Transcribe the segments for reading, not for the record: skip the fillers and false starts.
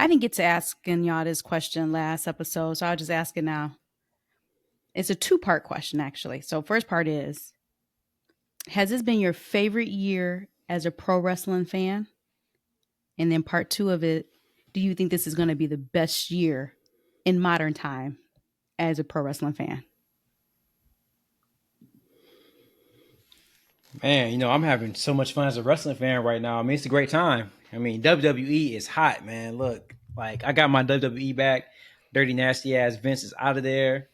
I didn't get to asking y'all this question last episode, so I'll just ask it now. It's a two-part question, actually. So first part is, has this been your favorite year as a pro wrestling fan? And then part two of it, do you think this is going to be the best year in modern time as a pro wrestling fan? Man, I'm having so much fun as a wrestling fan right now. I mean, it's a great time. I mean, WWE is hot, man. Look, like I got my WWE back. Dirty, nasty ass Vince is out of there.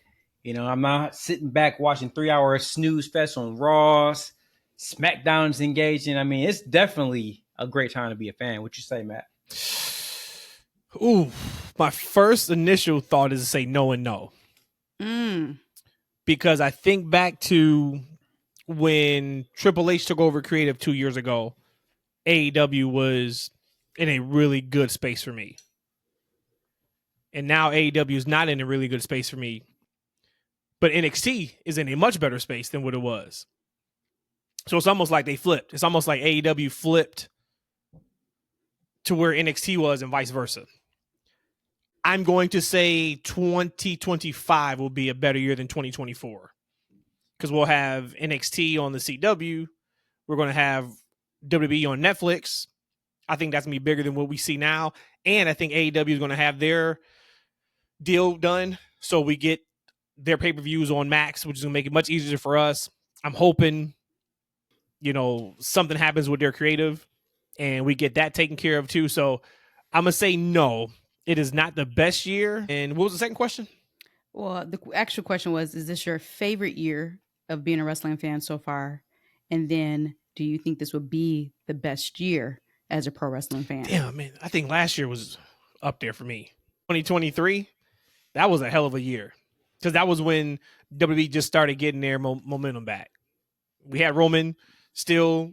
I'm not sitting back watching 3 hour snooze fest on Raws. SmackDown's engaging. I mean, it's definitely a great time to be a fan. What you say, Matt? Ooh, my first initial thought is to say no and no. Because I think back to when Triple H took over creative 2 years ago, AEW was in a really good space for me. And now AEW is not in a really good space for me. But NXT is in a much better space than what it was. So it's almost like they flipped. It's almost like AEW flipped to where NXT was and vice versa. I'm going to say 2025 will be a better year than 2024. Because we'll have NXT on the CW. We're going to have WWE on Netflix. I think that's going to be bigger than what we see now. And I think AEW is going to have their deal done. So we get their pay-per-views on Max, which is going to make it much easier for us. I'm hoping, something happens with their creative and we get that taken care of too. So I'm going to say no. It is not the best year. And what was the second question? Well, the actual question was, is this your favorite year of being a wrestling fan so far? And then do you think this would be the best year as a pro wrestling fan? Damn, man. I think last year was up there for me. 2023, that was a hell of a year. Because that was when WWE just started getting their momentum back. We had Roman still.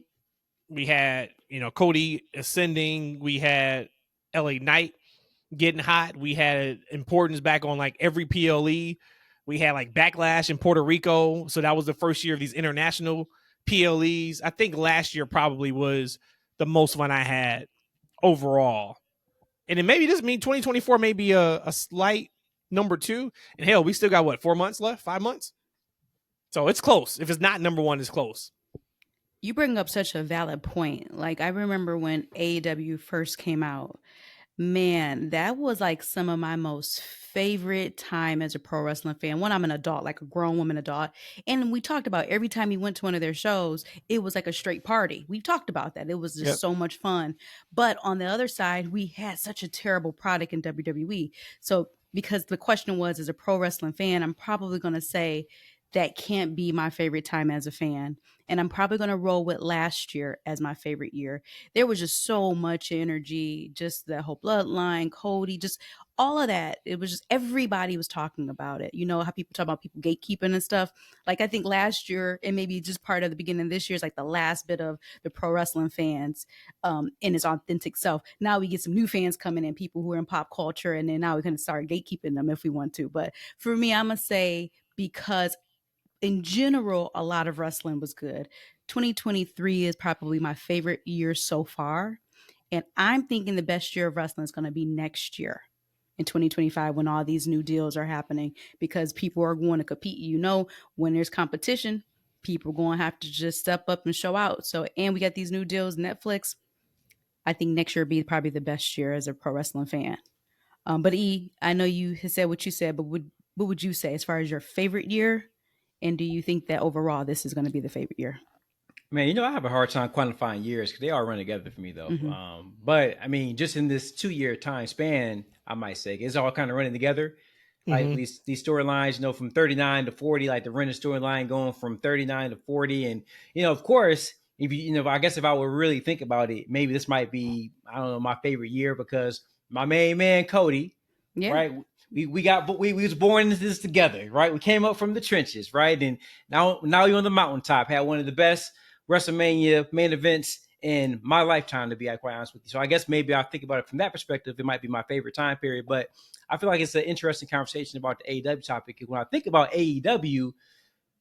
We had, Cody ascending. We had LA Knight getting hot. We had importance back on like every PLE. We had like Backlash in Puerto Rico. So that was the first year of these international PLEs. I think last year probably was the most fun I had overall. And then maybe this means 2024 may be a slight number two. And hell, we still got 4 months left? 5 months? So it's close. If it's not number one, it's close. You bring up such a valid point. Like, I remember when AEW first came out, man, that was like some of my most favorite time as a pro wrestling fan. When I'm an adult, like a grown woman adult. And we talked about every time you went to one of their shows, it was like a straight party. We talked about that. It was just so much fun. But on the other side, we had such a terrible product in WWE. So because the question was, as a pro wrestling fan, I'm probably going to say that can't be my favorite time as a fan. And I'm probably going to roll with last year as my favorite year. There was just so much energy, just the whole bloodline, Cody, just all of that. It was just, everybody was talking about it. You know how people talk about people gatekeeping and stuff. Like, I think last year, and maybe just part of the beginning of this year, is like the last bit of the pro wrestling fans in its authentic self. Now we get some new fans coming in, people who are in pop culture, and then now we're going to start gatekeeping them if we want to. But for me, I'm going to say, because in general, a lot of wrestling was good. 2023 is probably my favorite year so far. And I'm thinking the best year of wrestling is going to be next year in 2025 when all these new deals are happening, because people are going to compete. When there's competition, people are going to have to just step up and show out. So, and we got these new deals, Netflix. I think next year will be probably the best year as a pro wrestling fan. But E, I know you said what you said, but what would you say as far as your favorite year? And do you think that overall this is going to be the favorite year? Man, I have a hard time quantifying years because they all run together for me, though. Mm-hmm. But I mean, just in this 2-year time span, I might say it's all kind of running together. Like these storylines, from 39 to 40, like the Renner storyline going from 39 to 40. And, of course, if I guess if I would really think about it, maybe this might be, I don't know, my favorite year, because my main man, Cody, right? We was born into this together, right? We came up from the trenches, right? And now you're on the mountaintop. Had one of the best WrestleMania main events in my lifetime, to be quite honest with you. So I guess maybe I'll think about it from that perspective. It might be my favorite time period, but I feel like it's an interesting conversation about the AEW topic. When I think about AEW,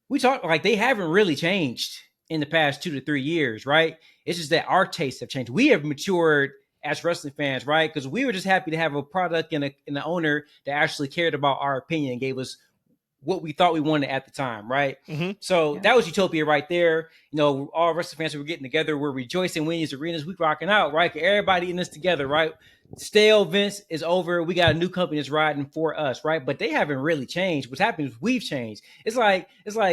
we talk like they haven't really changed in the past 2 to 3 years, right? It's just that our tastes have changed. We have matured as wrestling fans, right? Because we were just happy to have a product and an owner that actually cared about our opinion and gave us what we thought we wanted at the time, right? Mm-hmm. So that was utopia right there. You know, all wrestling fans were getting together. We're rejoicing, winning these arenas. We rocking out, right? Everybody in this together, right? Stale Vince is over. We got a new company that's riding for us, right? But they haven't really changed. What's happened is we've changed. It's like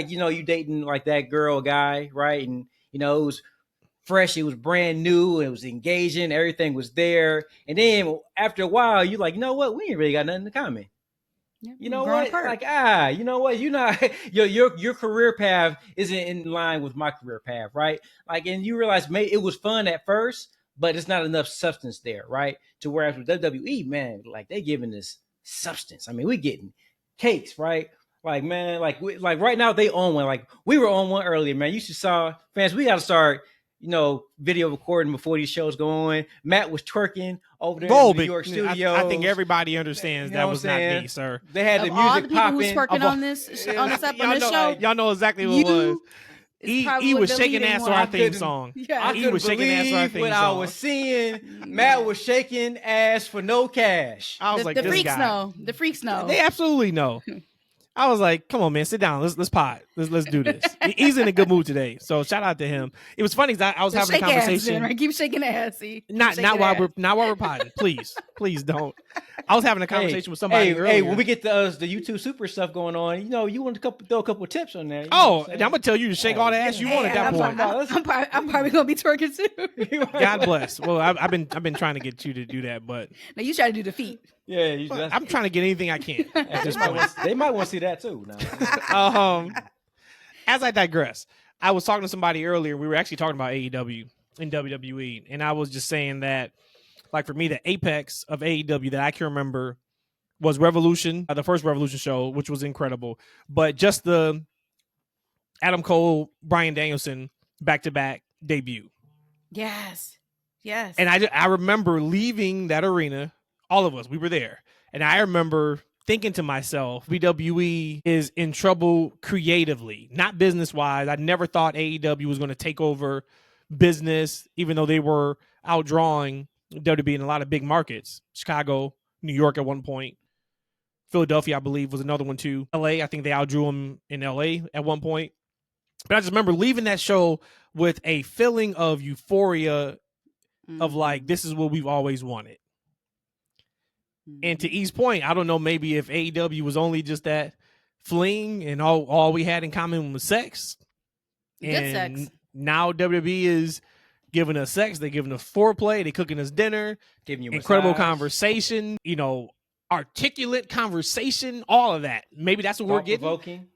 you know, you dating like that girl, guy, right? And you know, it was fresh, it was brand new, it was engaging, everything was there. And then after a while, you're like, you know what? We ain't really got nothing in common. You know what? Like, you know what? You're not your career path isn't in line with my career path, right? Like, and you realize maybe it was fun at first, but it's not enough substance there, right? To whereas with WWE, man, like they giving this substance. I mean, we getting cakes, right? Like, man, like right now they on one. Like we were on one earlier, man. You should saw fans. We got to start, you know, video recording before these shows go on. Matt was twerking over there in the New York studio. I think everybody understands that was not me, sir. They had the music all the people popping. who's twerking on this show. Y'all know exactly what it was. He was shaking ass to our theme song. Yeah, he was shaking ass to our theme song. What I was seeing, Matt was shaking ass for no cash. I was like, the this freaks guy. know. The freaks know. They absolutely know. I was like, come on, man, sit down. Let's pot. Let's do this. He's in a good mood today. So shout out to him. It was funny because I was having a conversation. Right? Keep shaking ass. Not while we're potting. Please don't. I was having a conversation with somebody earlier. Hey, when we get the YouTube Super stuff going on, you know, you want to throw a couple of tips on there. I'm gonna tell you to shake all the ass you want at that point. I'm probably gonna be twerking too. God bless. Well, I've been trying to get you to do that, but now you try to do the feet. Yeah, I'm trying to get anything I can at this point. They might want to see that too. Now. As I digress, I was talking to somebody earlier. We were actually talking about AEW and WWE, and I was just saying that, like for me, the apex of AEW that I can remember was Revolution, the first Revolution show, which was incredible. But just the Adam Cole, Bryan Danielson back-to-back debut. Yes. And I remember leaving that arena. All of us, we were there. And I remember thinking to myself, WWE is in trouble creatively, not business-wise. I never thought AEW was going to take over business, even though they were outdrawing WWE in a lot of big markets. Chicago, New York at one point. Philadelphia, I believe, was another one too. LA, I think they outdrew them in LA at one point. But I just remember leaving that show with a feeling of euphoria of like, this is what we've always wanted. And to E's point, I don't know, maybe if AEW was only just that fling and all we had in common was sex. Good sex. Now WWE is giving us sex. They're giving us foreplay. They're cooking us dinner. Giving you incredible massage. Conversation. You know, articulate conversation. All of that. Maybe that's what we're getting. Provoking.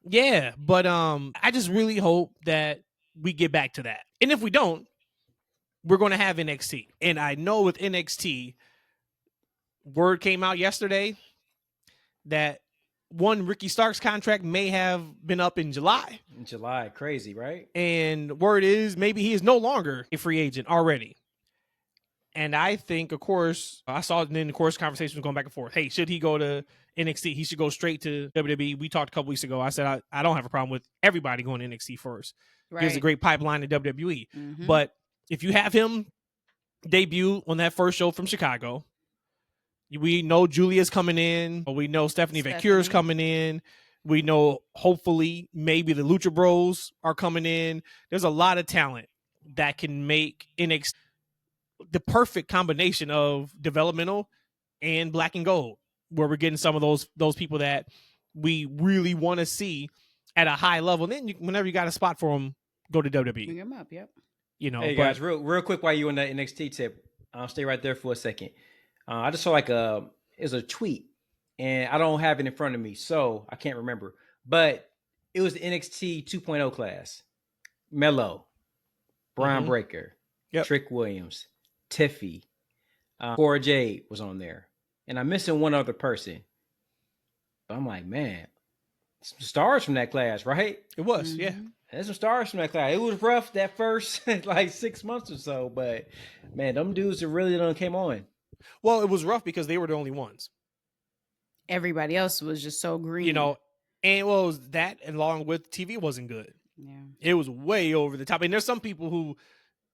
Yeah, but I just really hope that we get back to that. And if we don't, we're going to have NXT. And I know with NXT, word came out yesterday that Ricky Stark's contract may have been up in July. In July, crazy, right? And word is maybe he is no longer a free agent already. And I think, of course, I saw it in the course conversation was going back and forth. Hey, should he go to NXT? He should go straight to WWE. We talked a couple weeks ago. I said I don't have a problem with everybody going to NXT first. Right. Gives a great pipeline to WWE. Mm-hmm. But if you have him debut on that first show from Chicago, we know Julia's coming in. We know Stephanie Vacure's coming in. We know, hopefully, maybe the Lucha Bros are coming in. There's a lot of talent that can make NXT the perfect combination of developmental and black and gold, where we're getting some of those people that we really want to see at a high level. And then whenever you got a spot for them, go to WWE. Bring them up, yep. You know, hey guys, real quick while you on that NXT tip, I'll stay right there for a second. I just saw like it was a tweet, and I don't have it in front of me, so I can't remember. But it was the NXT 2.0 class. Mello, Brian Breaker, Trick Williams, Tiffy, Cora Jade was on there, and I'm missing one other person. But I'm like, man, some stars from that class, right? It was, yeah. There's some stars from that class. It was rough that first like 6 months or so, but man, them dudes that really done came on. Well, it was rough because they were the only ones. Everybody else was just so green. You know, and well, it was that along with TV wasn't good. Yeah. It was way over the top. And there's some people who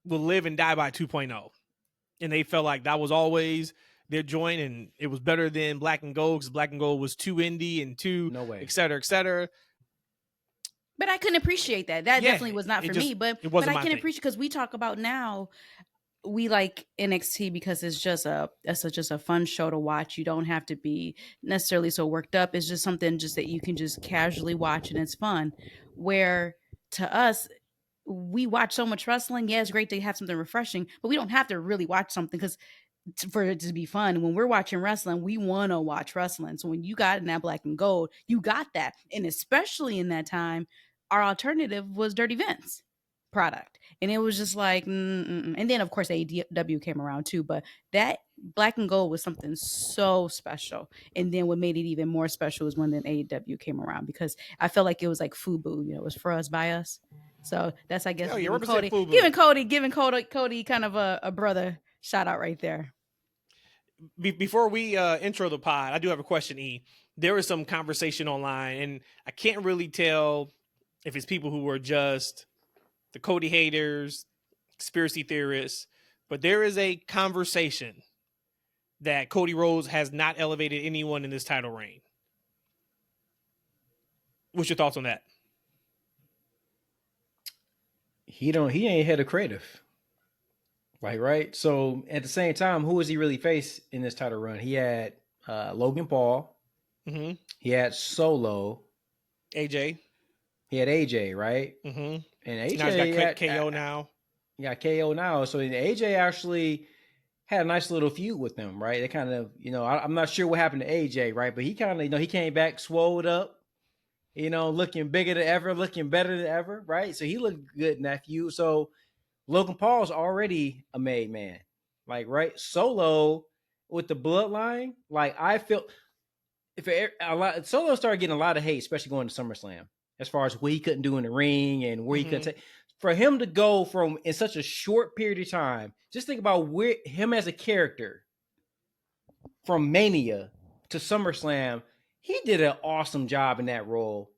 will live and die by 2.0. and they felt like that was always their joint, and it was better than Black and Gold because Black and Gold was too indie and too et cetera, et cetera. But I couldn't appreciate that. That definitely was not for me. But I can appreciate, because we talk about now, we like NXT because it's just a fun show to watch. You don't have to be necessarily so worked up. It's just something just that you can just casually watch and it's fun. Where to us, we watch so much wrestling. Yeah, it's great to have something refreshing, but we don't have to really watch something because for it to be fun. When we're watching wrestling, we want to watch wrestling. So when you got in that Black and Gold, you got that. And especially in that time, our alternative was Dirty Vince product. And it was just like, And then, of course, AEW came around too. But that Black and Gold was something so special. And then what made it even more special was when then AEW came around, because I felt like it was like FUBU. It was for us, by us. So that's, I guess, giving Cody kind of a brother shout out right there. Before we intro the pod, I do have a question, E. There was some conversation online, and I can't really tell if it's people who were just the Cody haters, conspiracy theorists, but there is a conversation that Cody Rhodes has not elevated anyone in this title reign. What's your thoughts on that? He ain't head of creative. Right? So at the same time, who has he really faced in this title run? He had Logan Paul. Mm-hmm. He had Solo. AJ. He had AJ, right? Mm-hmm. And AJ now he's got KO now. He got KO now. So AJ actually had a nice little feud with them, right? They kind of, I'm not sure what happened to AJ, right? But he kind of, he came back, swole up, looking bigger than ever, looking better than ever, right? So he looked good in that feud. So Logan Paul's already a made man, like, right? Solo with the bloodline, like, I feel Solo started getting a lot of hate, especially going to SummerSlam, as far as what he couldn't do in the ring and where he couldn't take. For him to go from in such a short period of time, just think about where him as a character from Mania to SummerSlam, he did an awesome job in that role,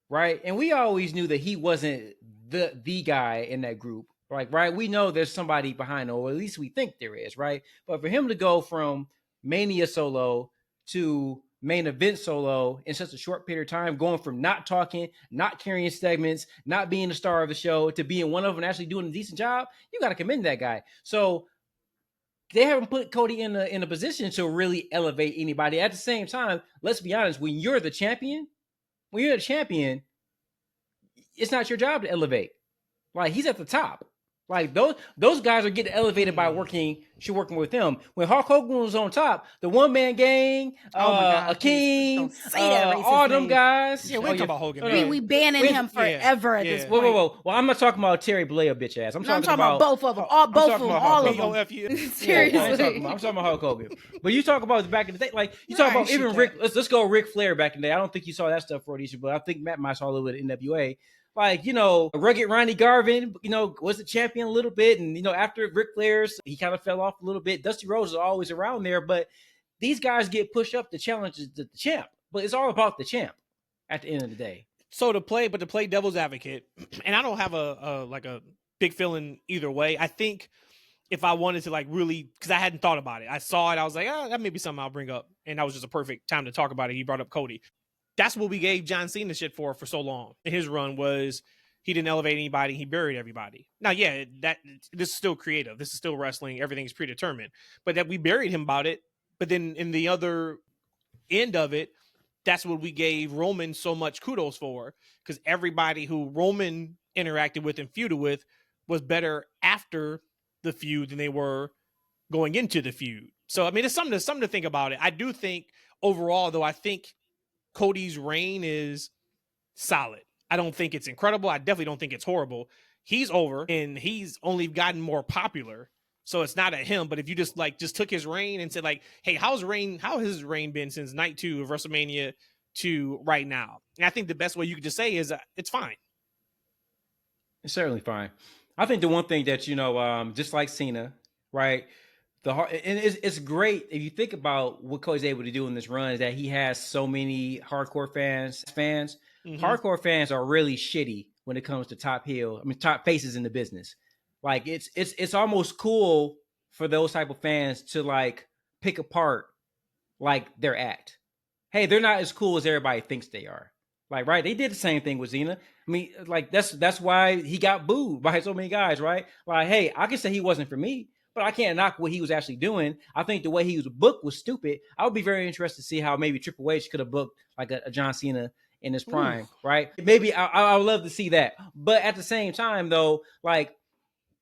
right? And we always knew that he wasn't the guy in that group. Like, right, we know there's somebody behind, or at least we think there is, right? But for him to go from Mania Solo to main event Solo in such a short period of time, going from not talking, not carrying segments, not being the star of the show, to being one of them and actually doing a decent job, you got to commend that guy. So they haven't put Cody in a position to really elevate anybody. At the same time, let's be honest, when you're the champion, it's not your job to elevate. Like, he's at the top. Like, those guys are getting elevated by working with him. When Hulk Hogan was on top, the one man gang, Akeem, all them guys. Yeah, we ain't talking about Hogan. We banning him forever at this point. Whoa. Well, I'm not talking about Terry Bollea, bitch ass. I'm talking about both of them. All of them. Seriously, I'm talking about Hulk Hogan. But you talk about back in the day, like you talk about even Rick. Let's go Ric Flair back in the day. I don't think you saw that stuff for Rhodesia, but I think Matt might saw a little bit of NWA. Like, rugged Ronnie Garvin, was the champion a little bit. And, after Ric Flair's, he kind of fell off a little bit. Dusty Rhodes is always around there. But these guys get pushed up to challenge the champ. But it's all about the champ at the end of the day. So to play devil's advocate, and I don't have a big feeling either way. I think if I wanted to really, because I hadn't thought about it. I saw it. I was like, that may be something I'll bring up. And that was just a perfect time to talk about it. He brought up Cody. That's what we gave John Cena shit for so long. And his run was he didn't elevate anybody. He buried everybody. Now, yeah, this is still creative. This is still wrestling. Everything's predetermined. But that we buried him about it. But then in the other end of it, that's what we gave Roman so much kudos for. Because everybody who Roman interacted with and feuded with was better after the feud than they were going into the feud. So, I mean, it's something to think about it. I do think overall, though, I think Cody's reign is solid. I don't think it's incredible. I definitely don't think it's horrible. He's over and he's only gotten more popular. So it's not at him, but if you just took his reign and said hey, how has his reign been since night 2 of WrestleMania to right now? And I think the best way you could just say is it's fine. It's certainly fine. I think the one thing that, just like Cena, right? And it's great if you think about what Cody's able to do in this run, is that he has so many hardcore fans. Mm-hmm. Hardcore fans are really shitty when it comes to top faces in the business. Like, it's almost cool for those type of fans to like pick apart like their act. Hey, they're not as cool as everybody thinks they are. Like, right? They did the same thing with Xena. I mean, like that's why he got booed by so many guys, right? Like, hey, I can say he wasn't for me, but I can't knock what he was actually doing. I think the way he was booked was stupid. I would be very interested to see how maybe Triple H could have booked like a John Cena in his prime, right? Maybe I would love to see that. But at the same time, though, like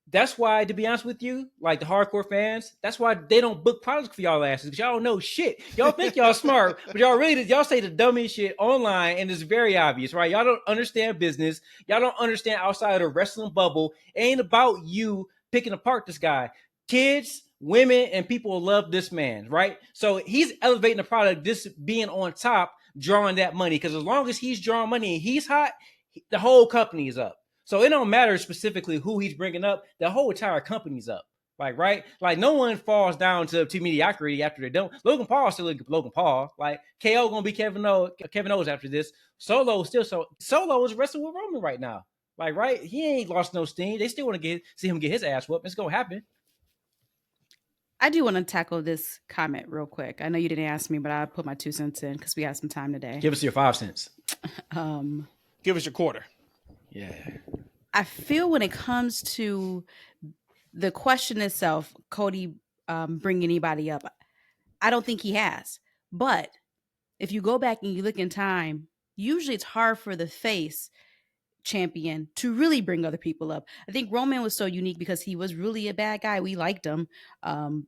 that's why, to be honest with you, like the hardcore fans, that's why they don't book products for y'all asses, because y'all don't know shit. Y'all think y'all smart, but y'all say the dumbest shit online, and it's very obvious, right? Y'all don't understand business. Y'all don't understand outside of the wrestling bubble. It ain't about you picking apart this guy. Kids, women, and people love this man, right? So he's elevating the product, this being on top, drawing that money, because as long as he's drawing money and he's hot, the whole company is up. So it don't matter specifically who he's bringing up. The whole entire company's up. Like, right? Like, no one falls down to mediocrity after they're done. Logan Paul still Logan Paul. Like, KO gonna be Kevin Owens after this. Solo is wrestling with Roman right now. Like, right? He ain't lost no steam. They still want to see him get his ass whooped. It's gonna happen. I do want to tackle this comment real quick. I know you didn't ask me, but I put my 2 cents in because we have some time today. Give us your 5 cents. Give us your quarter. Yeah. I feel when it comes to the question itself, Cody bring anybody up, I don't think he has. But if you go back and you look in time, usually it's hard for the face champion to really bring other people up. I think Roman was so unique because he was really a bad guy. We liked him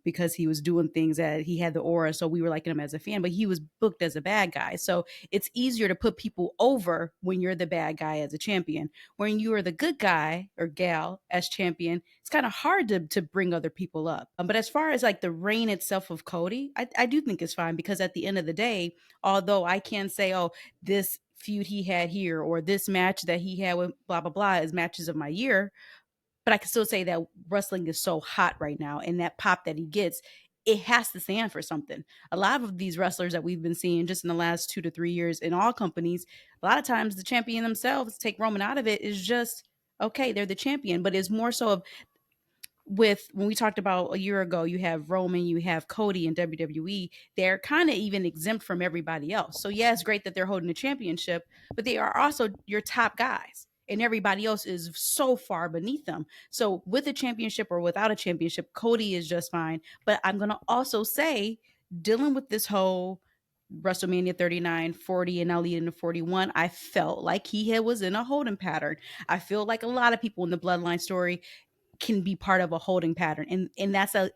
because he was doing things that he had the aura, so we were liking him as a fan, but he was booked as a bad guy. So it's easier to put people over when you're the bad guy as a champion. When you are the good guy or gal as champion, it's kind of hard to bring other people up. But as far as like the reign itself of Cody, I do think it's fine, because at the end of the day, although I can say, oh, this feud he had here or this match that he had with blah blah blah is matches of my year, but I can still say that wrestling is so hot right now, and that pop that he gets, it has to stand for something. A lot of these wrestlers that we've been seeing just in the last 2 to 3 years in all companies, a lot of times the champion themselves, take Roman out of it, is just okay, they're the champion, but it's more so of with when we talked about a year ago, you have Roman, you have Cody in WWE, they're kind of even exempt from everybody else. So yeah, it's great that they're holding the championship, but they are also your top guys, and everybody else is so far beneath them. So with a championship or without a championship, Cody is just fine. But I'm going to also say, dealing with this whole WrestleMania 39, 40, and now leading to 41, I felt like he was in a holding pattern. I feel like a lot of people in the Bloodline story can be part of a holding pattern. And that's a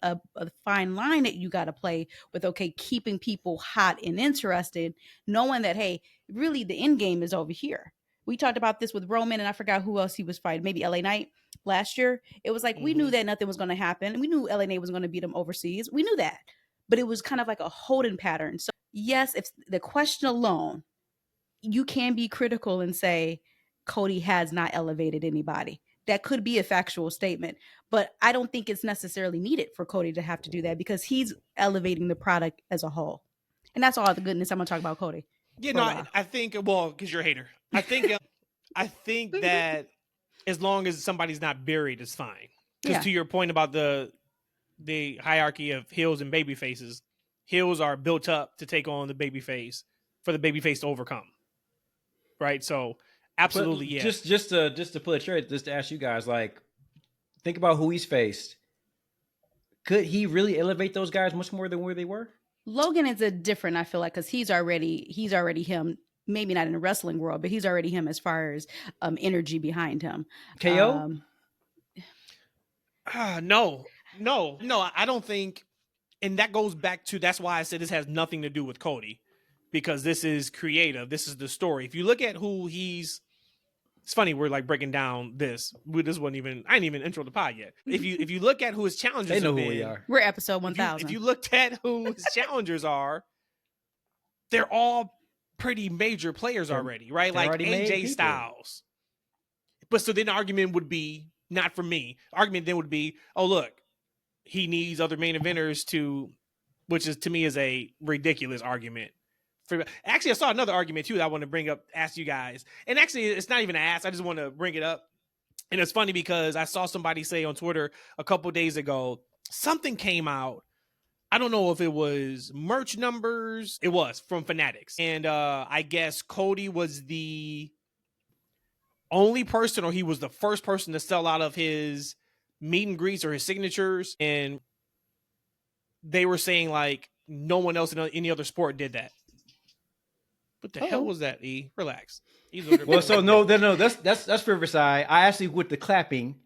fine line that you got to play with, okay, keeping people hot and interested, knowing that, hey, really the end game is over here. We talked about this with Roman, and I forgot who else he was fighting, maybe LA Knight last year. It was like, we knew that nothing was going to happen. We knew LA Knight was going to beat him overseas. We knew that. But it was kind of like a holding pattern. So yes, if the question alone, you can be critical and say Cody has not elevated anybody. That could be a factual statement, but I don't think it's necessarily needed for Cody to have to do that, because he's elevating the product as a whole. And that's all the goodness I'm going to talk about Cody. Yeah, no, I think, well, because you're a hater. I think that as long as somebody's not buried, it's fine. Because to your point about the hierarchy of heels and baby faces, heels are built up to take on the baby face for the baby face to overcome. Right? So absolutely, yeah. Just to put it straight, just to ask you guys, like, think about who he's faced. Could he really elevate those guys much more than where they were? Logan is a different, I feel like, because he's already him. Maybe not in the wrestling world, but he's already him as far as energy behind him. KO? No, I don't think. And that goes back to, that's why I said this has nothing to do with Cody, because this is creative. This is the story. If you look at who it's funny, we're like breaking down this. I ain't even intro the pod yet. If you look at who his challengers they know have who been, we are. We're episode 1000. If you looked at who his challengers are, they're all pretty major players already, right? Like AJ Styles. But so then the argument would be, not for me, argument then would be, oh, look, he needs other main eventers which is to me is a ridiculous argument. Actually, I saw another argument too that I want to bring up, ask you guys. And actually, it's not even an ask. I just want to bring it up. And it's funny because I saw somebody say on Twitter a couple days ago, something came out. I don't know if it was merch numbers. It was from Fanatics. And I guess Cody was the only person, or he was the first person to sell out of his meet and greets or his signatures. And they were saying like no one else in any other sport did that. What the hell was that, E? Relax. Well, so no, that's Riverside. I actually with the clapping.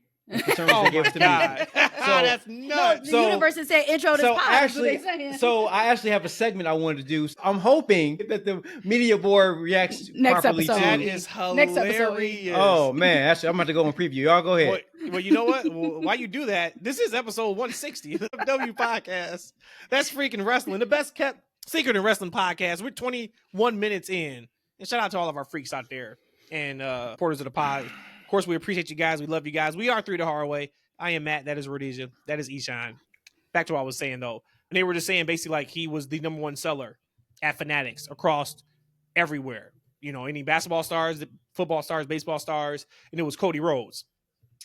Oh my God. That's nuts. No, the universe is saying intro this pod. Actually, so I actually have a segment I wanted to do. I'm hoping that the media board reacts next properly episode. That to. is hilarious. Oh man, actually, I'm about to go and preview. Y'all go ahead. Well, you know what? Why you do that? This is episode 160 of the W Podcast. That's freaking wrestling, the best kept secret in wrestling podcast. We're 21 minutes in, and shout out to all of our freaks out there and supporters of the pod. Of course, we appreciate you guys. We love you guys. We are Three the Hard Way. I am Matt. That is Rhodesia. That is Eshaun. Back to what I was saying, though. And they were just saying basically like he was the number one seller at Fanatics across everywhere. You know, any basketball stars, football stars, baseball stars, and it was Cody Rhodes.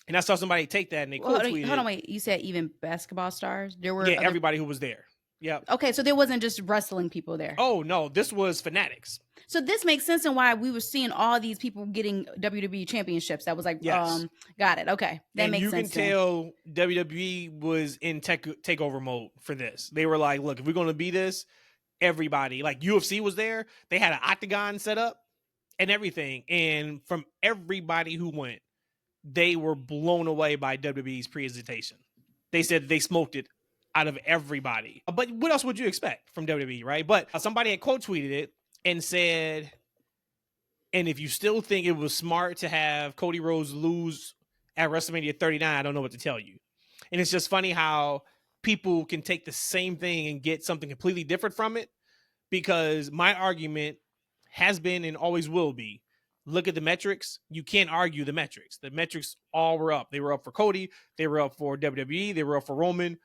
And I saw somebody take that and they quote tweeted. Hold on, wait. You said even basketball stars? There were everybody who was there. Yeah. Okay, so there wasn't just wrestling people there. Oh no, this was Fanatics. So this makes sense in why we were seeing all these people getting WWE championships. That was like, yes. Got it. Okay, that and makes you sense. You can tell WWE was in takeover mode for this. They were like, look, if we're going to be this, everybody, like UFC was there. They had an octagon set up and everything. And from everybody who went, they were blown away by WWE's presentation. They said they smoked it out of everybody. But what else would you expect from WWE, right? But somebody had quote tweeted it and said, and if you still think it was smart to have Cody Rhodes lose at WrestleMania 39, I don't know what to tell you. And it's just funny how people can take the same thing and get something completely different from it, because my argument has been and always will be, look at the metrics. You can't argue the metrics. The metrics all were up. They were up for Cody. They were up for WWE. They were up for Roman.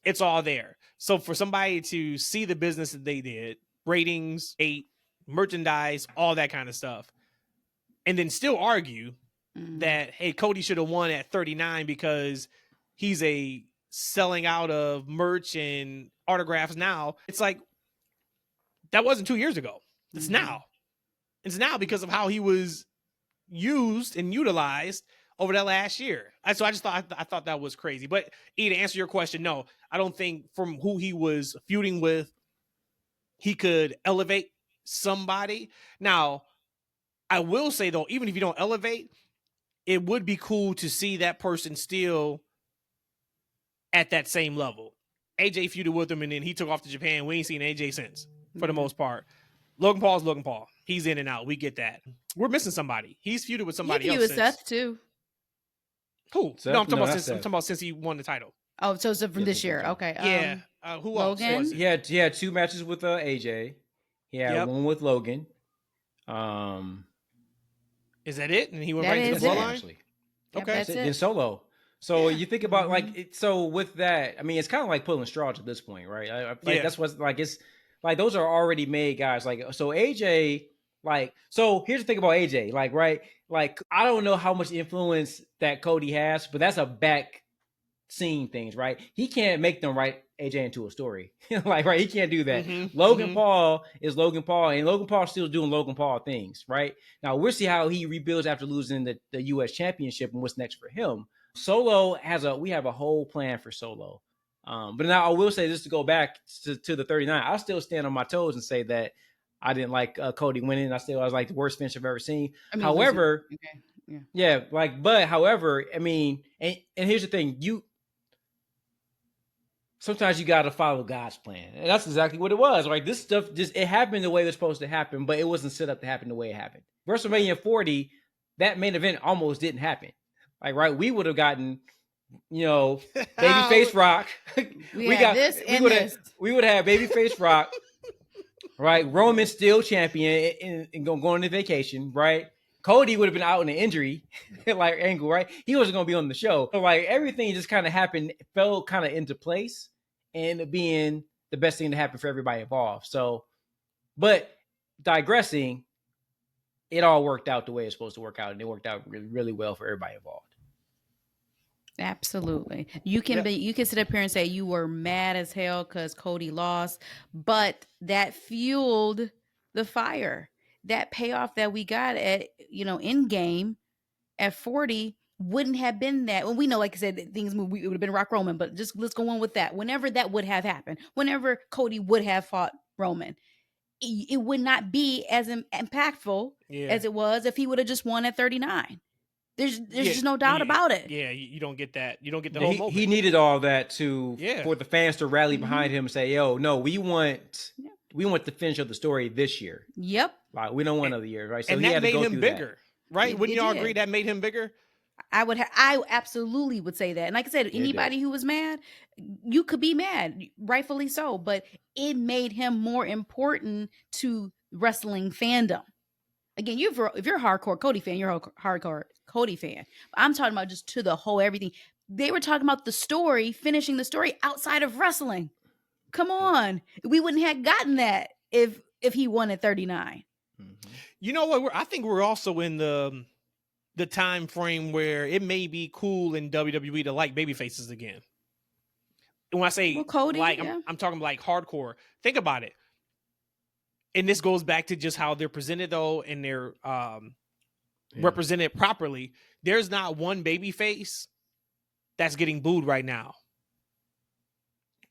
It's all there. So for somebody to see the business that they did, ratings, merchandise, all that kind of stuff, and then still argue that, hey, Cody should have won at 39 because he's a selling out of merch and autographs now. It's like, that wasn't 2 years ago. It's now. It's now because of how he was used and utilized over that last year. So I thought that was crazy. But E, to answer your question, no, I don't think from who he was feuding with, he could elevate somebody. Now, I will say though, even if you don't elevate, it would be cool to see that person still at that same level. AJ feuded with him and then he took off to Japan. We ain't seen AJ since, for the most part. Logan Paul's Logan Paul. He's in and out. We get that. We're missing somebody. He's feuded with somebody else. He feuded with Seth too. Who? Seth? No, I'm talking No, about since he won the title. Oh, so it's from this year. Okay. Yeah. Who else Logan? was it? He had 2 matches with AJ. He had one with Logan. Is that it? And he went That right to is the it. bloodline? Actually. Okay. That's it. Then Solo. So you think about so with that, I mean, it's kind of like pulling straws at this point, right? I that's what's like. It's like those are already made guys. Like so, AJ. Like so, here's the thing about AJ. Like right, like I don't know how much influence that Cody has, but that's a back scene things, right? He can't make them write AJ into a story, like right. He can't do that. Logan Paul is Logan Paul, and Logan Paul still doing Logan Paul things, right? Now we'll see how he rebuilds after losing the U.S. Championship and what's next for him. Solo we have a whole plan for Solo. But now I will say this to go back to the 39. I'll still stand on my toes and say that I didn't like Cody winning. I was like the worst finish I've ever seen. I mean, however, however, I mean, and here's the thing, sometimes you got to follow God's plan. And that's exactly what it was. Like this stuff it happened the way it was supposed to happen, but it wasn't set up to happen the way it happened. WrestleMania 40, that main event almost didn't happen. Like, right, we would have gotten, Babyface Rock. We would have Babyface Rock, right? Roman still champion and going to vacation, right? Cody would have been out in an injury, like angle, right? He wasn't going to be on the show. So, like, everything just kind of happened, fell kind of into place, and it being the best thing to happen for everybody involved. So, but digressing, it all worked out the way it's supposed to work out, and it worked out really, really well for everybody involved. Absolutely. You can sit up here and say you were mad as hell because Cody lost, but that fueled the fire. That payoff that we got at, in game at 40 wouldn't have been that. Well, we know, like I said, things move. It would have been Rock Roman, but just let's go on with that. Whenever that would have happened, whenever Cody would have fought Roman, it would not be as impactful as it was if he would have just won at 39. There's just no doubt about it. Yeah, you don't get that. You don't get the whole moment. He needed all that for the fans to rally behind him and say, "Yo, no, we want the finish of the story this year." Yep. Like, we don't want another year, right? So and he that had to made go him through bigger, right? Wouldn't y'all did. agree that made him bigger? I absolutely would say that. And like I said, anybody who was mad, you could be mad, rightfully so, but it made him more important to wrestling fandom. Again, if you're a hardcore Cody fan, you're a hardcore Cody fan. I'm talking about just to the whole everything. They were talking about the story, finishing the story outside of wrestling. Come on. We wouldn't have gotten that if he won at 39. You know what? I think we're also in the time frame where it may be cool in WWE to like baby faces again. And when I say Cody, I'm talking like hardcore. Think about it. And this goes back to just how they're presented, though, and they're represented properly. There's not one baby face that's getting booed right now.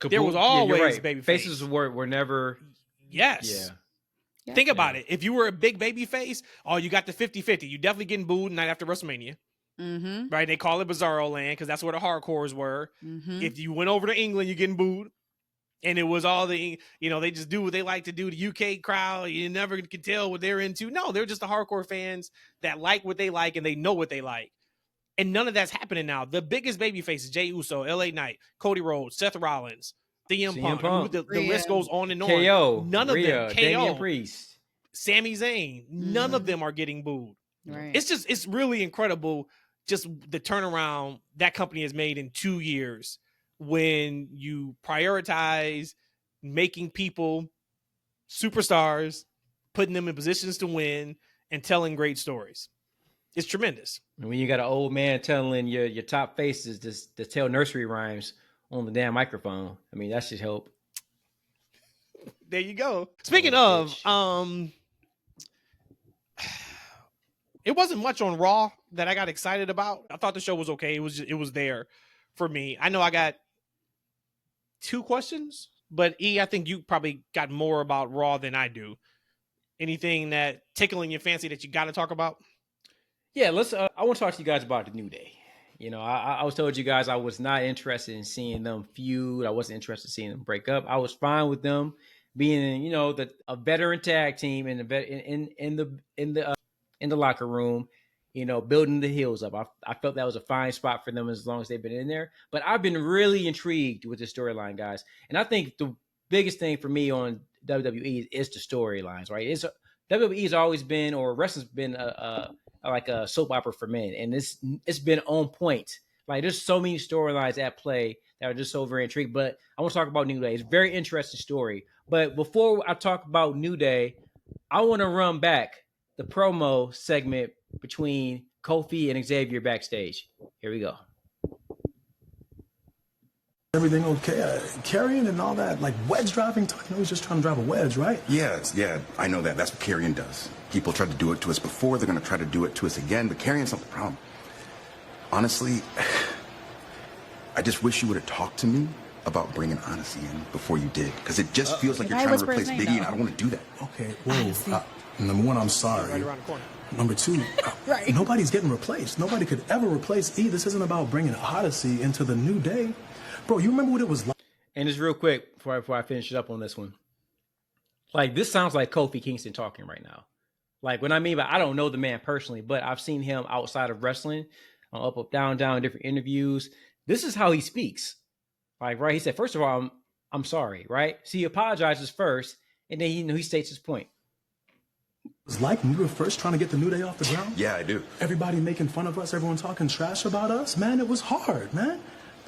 There was always baby faces were never. Yes. Yeah. Think about it. If you were a big baby face, you got the 50-50. You definitely getting booed night after WrestleMania. Mm-hmm. Right? They call it Bizarro Land because that's where the hardcores were. Mm-hmm. If you went over to England, you're getting booed. And it was all they just do what they like to do. The UK crowd, you never can tell what they're into. No, they're just the hardcore fans that like what they like and they know what they like. And none of that's happening now. The biggest baby faces, Jey Uso, LA Knight, Cody Rhodes, Seth Rollins, CM Punk. I mean, the list goes on and on. KO. None of them. KO. Damian Priest. Sami Zayn. None of them are getting booed. Right. It's really incredible just the turnaround that company has made in 2 years. When you prioritize making people superstars, putting them in positions to win, and telling great stories. It's tremendous. And when you got an old man telling your top faces to tell nursery rhymes on the damn microphone, I mean, that should help. There you go. Speaking of, it wasn't much on Raw that I got excited about. I thought the show was okay. It was there for me. I know I got 2 questions, but I think you probably got more about Raw than I do. Anything that tickling your fancy that you got to talk about? Yeah, let's. I want to talk to you guys about the New Day. I was told you guys I was not interested in seeing them feud. I wasn't interested in seeing them break up. I was fine with them being, a veteran tag team in the locker room. Building the heels up. I felt that was a fine spot for them as long as they've been in there. But I've been really intrigued with the storyline, guys. And I think the biggest thing for me on WWE is the storylines, right? WWE has always been, or wrestling's been like a soap opera for men. And it's been on point. Like, there's so many storylines at play that are just so very intrigued. But I want to talk about New Day. It's a very interesting story. But before I talk about New Day, I want to run back the promo segment between Kofi and Xavier backstage. Here we go. Everything okay? Carrying and all that, like wedge driving, talking, he's just trying to drive a wedge, right? Yes, yeah, I know that. That's what carrying does. People tried to do it to us before, they're going to try to do it to us again, but carrying's not the problem. Honestly, I just wish you would have talked to me about bringing Odyssey in before you did, because it just feels like you're trying to replace Biggie, and I don't want to do that. Okay, whoa. Number one, I'm sorry. Right around the corner. Number two, nobody's getting replaced. Nobody could ever replace E. This isn't about bringing Odyssey into the New Day. Bro, you remember what it was like? And just real quick, before I finish it up on this one. Like, this sounds like Kofi Kingston talking right now. Like, what I mean by, I don't know the man personally, but I've seen him outside of wrestling, up, down, different interviews. This is how he speaks. Like, right, he said, first of all, I'm sorry, right? So he apologizes first, and then he states his point. It was like when we were first trying to get the New Day off the ground? Yeah, I do. Everybody making fun of us, everyone talking trash about us. Man, it was hard, man.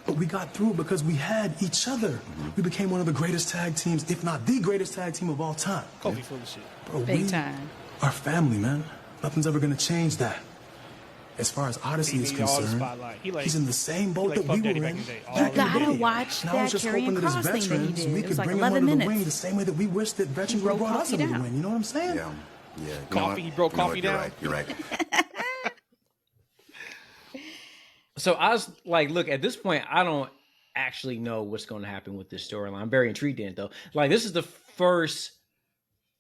But we got through because we had each other. Mm-hmm. We became one of the greatest tag teams, if not the greatest tag team of all time. Kofi full of shit. Bro, Big time. Our family, man. Nothing's ever going to change that. as far as Odyssey is He need all the concerned, spotlight. he's in the same boat that Puff we were Daddy in back in the day. back in the gotta day. watch And I was that just Karrion hoping that as Kross thing that he veterans, did. we It could was like bring him 11 under the minutes. wing the same way that we wish that veterans would broke have brought us Coffee under the down. wing. You know what I'm saying? Yeah. You know Coffee, what? he broke You know Coffee what? You're down. right. You're right. So I was like, look, at this point, I don't actually know what's going to happen with this storyline. I'm very intrigued in it, though. Like, this is the first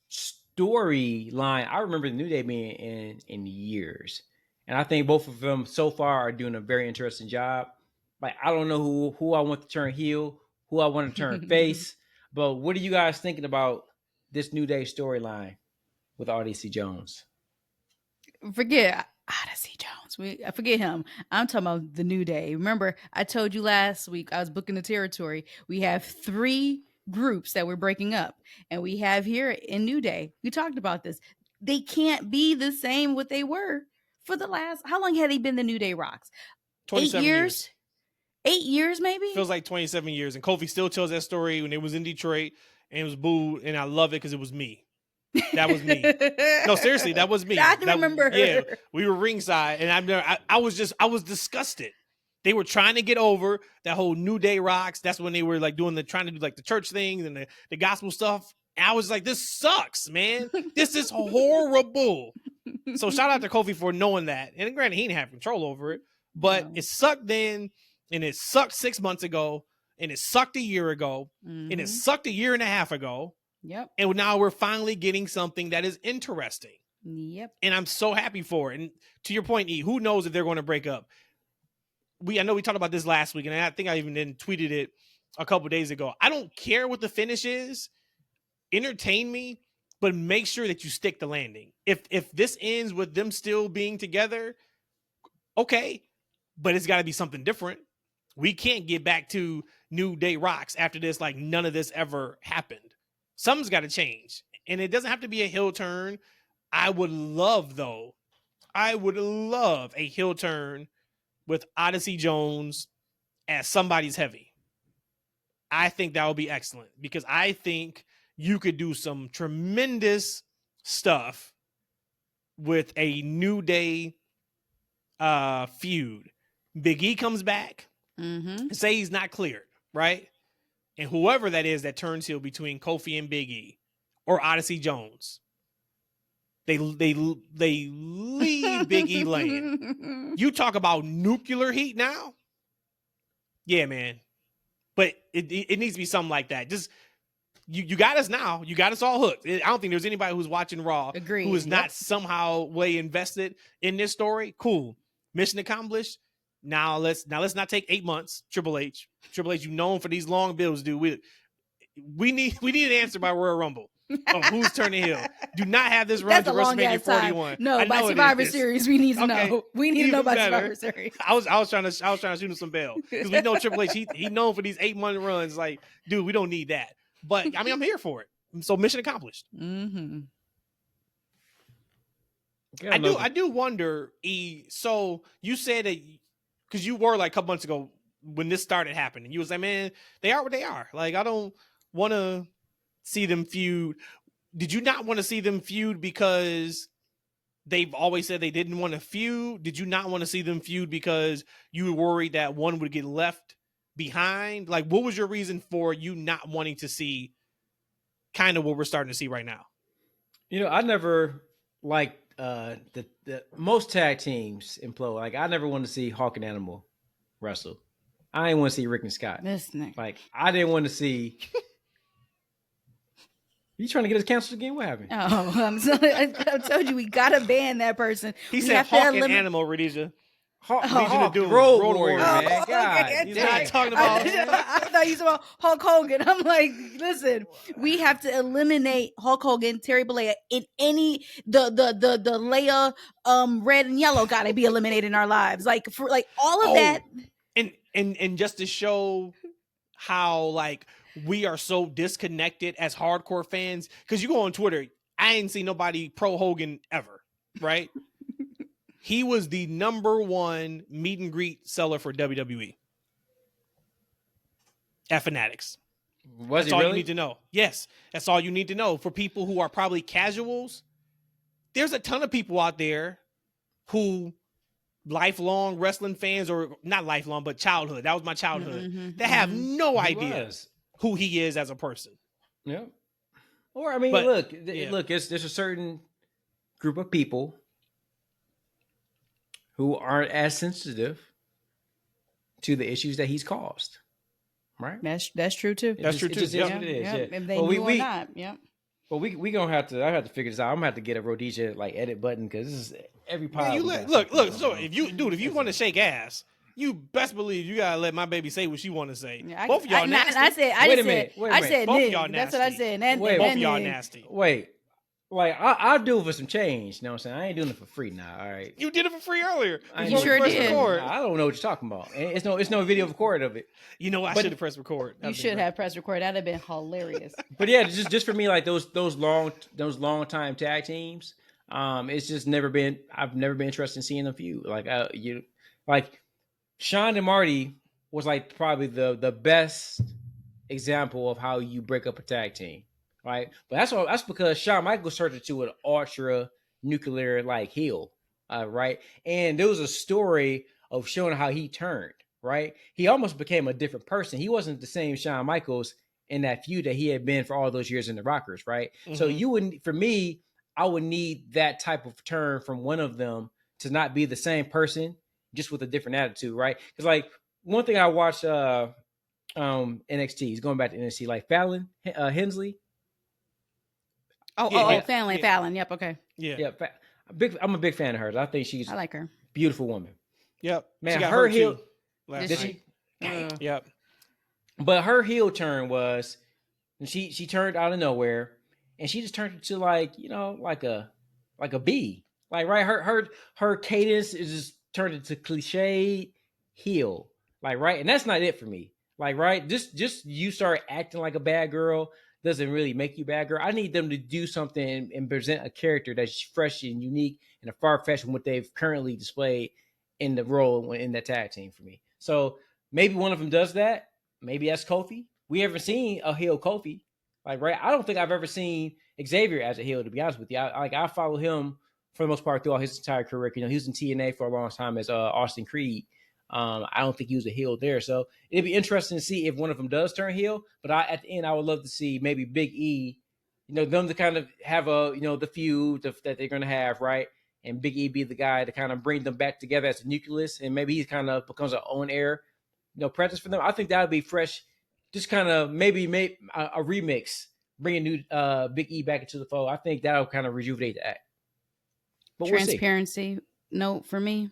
storyline I remember the New Day being in years. And I think both of them so far are doing a very interesting job. Like, I don't know who I want to turn heel, who I want to turn face, but what are you guys thinking about this New Day storyline with Odyssey Jones? Forget Odyssey Jones. I forget him. I'm talking about the New Day. Remember, I told you last week I was booking the territory. We have 3 groups that we're breaking up, and we have here in New Day. We talked about this. They can't be the same what they were for the last. How long had they been the New Day Rocks? 27 years. 8 years, maybe. Feels like 27 years. And Kofi still tells that story when it was in Detroit and it was booed, and I love it because it was me. That was me. No, seriously, that was me. I remember. Yeah, we were ringside, and I was disgusted. They were trying to get over that whole New Day Rocks. That's when they were like trying to do like the church things and the gospel stuff. And I was like, this sucks, man. This is horrible. So shout out to Kofi for knowing that. And granted, he didn't have control over it, but it sucked then, and it sucked 6 months ago, and it sucked a year ago, and it sucked a year and a half ago. Yep. And now we're finally getting something that is interesting. Yep. And I'm so happy for it. And to your point, E, who knows if they're going to break up? I know we talked about this last week, and I think I even then tweeted it a couple days ago. I don't care what the finish is. Entertain me, but make sure that you stick the landing. If this ends with them still being together, okay, but it's got to be something different. We can't get back to New Day Rocks after this like none of this ever happened. Something's got to change, and it doesn't have to be a heel turn. I would love a heel turn with Odyssey Jones as somebody's heavy. I think that would be excellent because I think you could do some tremendous stuff with a New Day feud. Big E comes back, say he's not cleared, right? And whoever that is that turns heel between Kofi and Big E or Odyssey Jones, they leave Big E laying. You talk about nuclear heat now? Yeah, man. But it needs to be something like that. Just you got us now. You got us all hooked. I don't think there's anybody who's watching Raw who is not somehow way invested in this story. Cool. Mission accomplished. Now let's not take 8 months. Triple H, you known for these long builds, dude. We need an answer by Royal Rumble on who's turning heel. Do not have this run to WrestleMania 41. No, by Survivor Series, we need to know. We need to know by Survivor Series. I was trying to shoot him some bail because we know Triple H. He known for these 8 month runs. Like, dude, we don't need that. But I mean, I'm here for it. So mission accomplished. I do wonder, E. So you said that because you were like a couple months ago when this started happening, you was like, man, they are what they are. Like, I don't want to see them feud. Did you not want to see them feud because they've always said they didn't want to feud? Did you not want to see them feud because you were worried that one would get left behind? Like, what was your reason for you not wanting to see kind of what we're starting to see right now? You know, I never liked the most tag teams implode. Like, I never wanted to see Hawk and Animal wrestle. I didn't want to see Rick and Scott. Like, I didn't want to see. You trying to get us canceled again? What happened? Oh, I told you we gotta ban that person. He said Hawk and Animal, Rhodesia. Hawk, Road Warrior, man. Oh, God, okay. He's not talking about. I thought you said about Hulk Hogan. I'm like, listen, we have to eliminate Hulk Hogan, Terry Bollea in any the Leia red and yellow gotta be eliminated in our lives. Like for like all of that. And just to show how like we are so disconnected as hardcore fans, because you go on Twitter, I ain't seen nobody pro Hogan ever, right? He was the #1 meet and greet seller for WWE at Fanatics. Was that's he all really? you need to know. Yes, that's all you need to know. For people who are probably casuals, there's a ton of people out there who lifelong wrestling fans, or not lifelong, but childhood. That was my childhood. Mm-hmm, They have no idea was. who he is as a person. Yeah. Or I mean, But, look, yeah. look. There's a certain group of people who aren't as sensitive to the issues that he's caused. Right. That's true too. That's true It too. just is Yeah. what it is. Yeah. If they knew or not. Yep. Well, we gonna have to. I have to figure this out. I'm gonna have to get a Rhodesia like edit button because this is every pod. Man, you we let, got look. something So going on. if you want to shake ass, you best believe you gotta let my baby say what she want to say. Yeah, Both of y'all nasty. I said. Wait a minute. I said. Both of Nick. y'all That's what I nasty. said. And, Wait, Both and of y'all Nick. nasty. Wait, like I'll do it for some change. You know what I'm saying? I ain't doing it for free now. All right. You did it for free earlier. I before ain't we sure pressed did. record. I don't know what you're talking about. And it's no video recorded of it. You know, I But- should have pressed record. You should have pressed record. That'd have been hilarious. But yeah, just for me, like those long time tag teams, it's just never been. I've never been interested in seeing them feud. Like Sean and Marty was like probably the best example of how you break up a tag team, right? But that's because Shawn Michaels turned into an ultra nuclear like heel, right? And there was a story of showing how he turned, right? He almost became a different person. He wasn't the same Shawn Michaels in that feud that he had been for all those years in the Rockers, right? So Mhm. you wouldn't, for me, I would need that type of turn from one of them to not be the same person, just with a different attitude, right? Because like one thing I watched NXT, he's going back to NXT, like Fallon Hensley. Yeah. Fallon. Yep. Okay. Yeah. Yeah, I'm a big fan of hers. I think she's I like her. a beautiful woman. Yep. Man, She got her hurt heel. too last Did night. she? Yep. But her heel turn was she turned out of nowhere, and she just turned into like like a bee, like right. Her cadence is just turned into cliche heel, like right, and that's not it for me. Like right, just you start acting like a bad girl doesn't really make you a bad girl. I need them to do something and present a character that's fresh and unique and a far fetched from what they've currently displayed in the role in that tag team for me. So maybe one of them does that. Maybe that's Kofi. We haven't seen a heel Kofi, like right. I don't think I've ever seen Xavier as a heel. To be honest with you, I follow him for the most part throughout his entire career. You know, he was in TNA for a long time as Austin Creed. I don't think he was a heel there, so it'd be interesting to see if one of them does turn heel. But at the end, I would love to see maybe Big E, them to kind of have the feud that they're going to have, right? And Big E be the guy to kind of bring them back together as a nucleus, and maybe he kind of becomes an own heir, presence for them. I think that would be fresh. Just kind of maybe make a remix, bringing new Big E back into the fold. I think that'll kind of rejuvenate the act. But Transparency note for me.